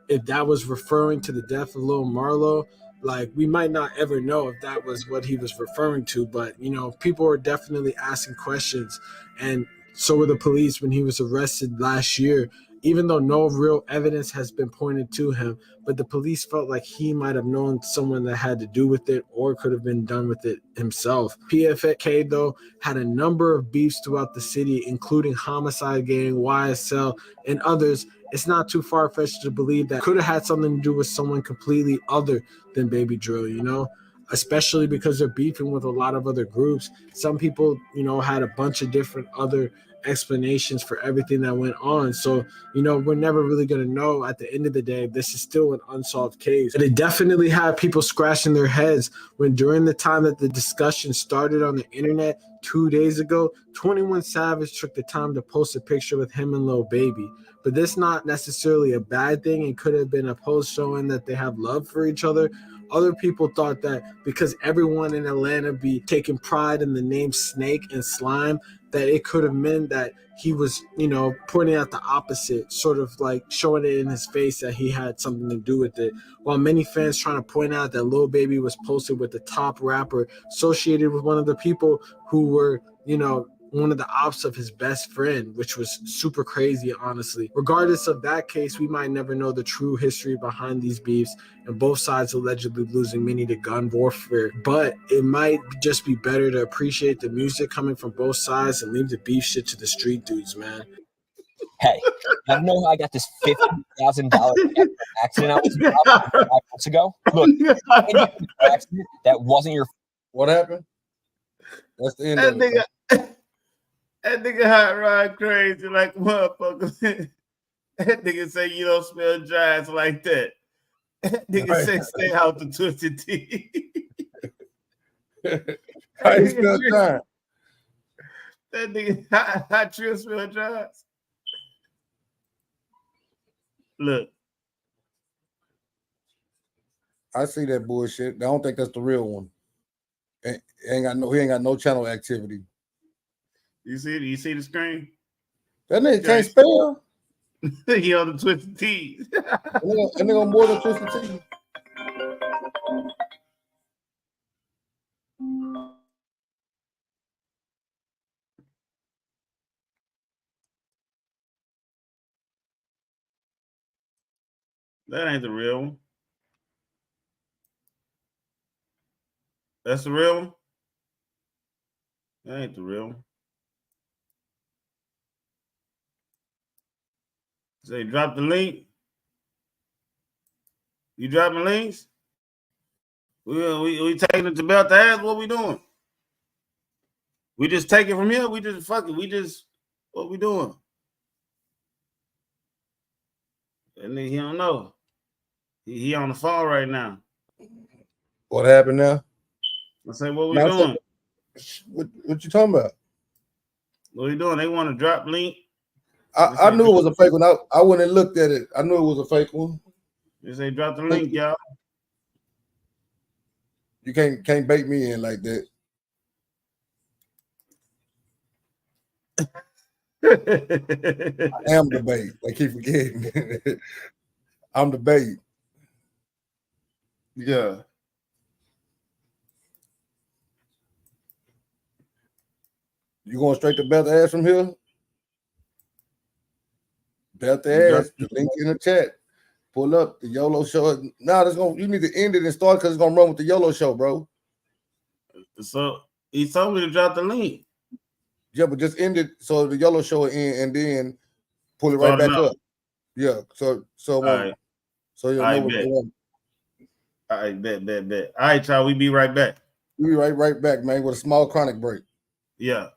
if that was referring to the death of Lil Marlo. Like, we might not ever know if that was what he was referring to, but, you know, people are definitely asking questions. And so were the police when he was arrested last year, even though no real evidence has been pointed to him. But the police felt like he might have known someone that had to do with it or could have been done with it himself. PFK, though, had a number of beefs throughout the city, including Homicide Gang, YSL, and others. It's not too far-fetched to believe that could have had something to do with someone completely other than Baby Drill, you know? Especially because they're beefing with a lot of other groups. Some people, you know, had a bunch of different other explanations for everything that went on. So, you know, we're never really going to know at the end of the day. This is still an unsolved case. But it definitely had people scratching their heads when during the time that the discussion started on the internet 2 days ago, 21 Savage took the time to post a picture with him and Lil Baby. But this not necessarily a bad thing. It could have been a post showing that they have love for each other. Other people thought that because everyone in Atlanta be taking pride in the name Snake and Slime, that it could have meant that he was, you know, pointing out the opposite, sort of like showing it in his face that he had something to do with it. While many fans trying to point out that Lil Baby was posted with the top rapper associated with one of the people who were, you know, one of the ops of his best friend, which was super crazy, honestly. Regardless of that case, we might never know the true history behind these beefs, and both sides allegedly losing many to gun warfare. But it might just be better to appreciate the music coming from both sides and leave the beef shit to the street dudes, man. Hey, I know how I got this $50,000 accident I was involved in 5 months ago. Look, accident that wasn't your. What happened? That's the end That of it. That nigga hot rod crazy like motherfucker. That nigga say you don't smell giants like that. That nigga say stay out the twisted tea. I ain't smell giant. That nigga hot trill smell giants. Look. I see that bullshit. I don't think that's the real one. He ain't got no channel activity. You see the screen? That nigga can't spell. He on the twisted tea. That nigga more than twisted tea. That ain't the real one. That's the real one? That ain't the real one. Say drop the link. You dropping links? We taking it to belt the ass. What we doing? We just take it from here. We just fuck it. We just what we doing? That nigga he don't know. He on the phone right now. What happened now? I say, what we Now, doing? What you talking about? What we doing? They want to drop link. I knew it was a fake one. I went and looked at it. I knew it was a fake one. They say drop the link, y'all. You can't bait me in like that. I am the bait. I keep forgetting. I'm the bait. Yeah. You going straight to Beth Ass from here? Beth Ass, the link in the chat. Pull up the YOLO show. Now you need to end it and start because it's gonna run with the YOLO show, bro. So he told me to drop the link. Yeah, but just end it so the YOLO show will end and then pull it right back up. Yeah, so right. so you'll know what's going on. All right, bet. All right, y'all. We be right back. We be right back, man, with a small chronic break. Yeah.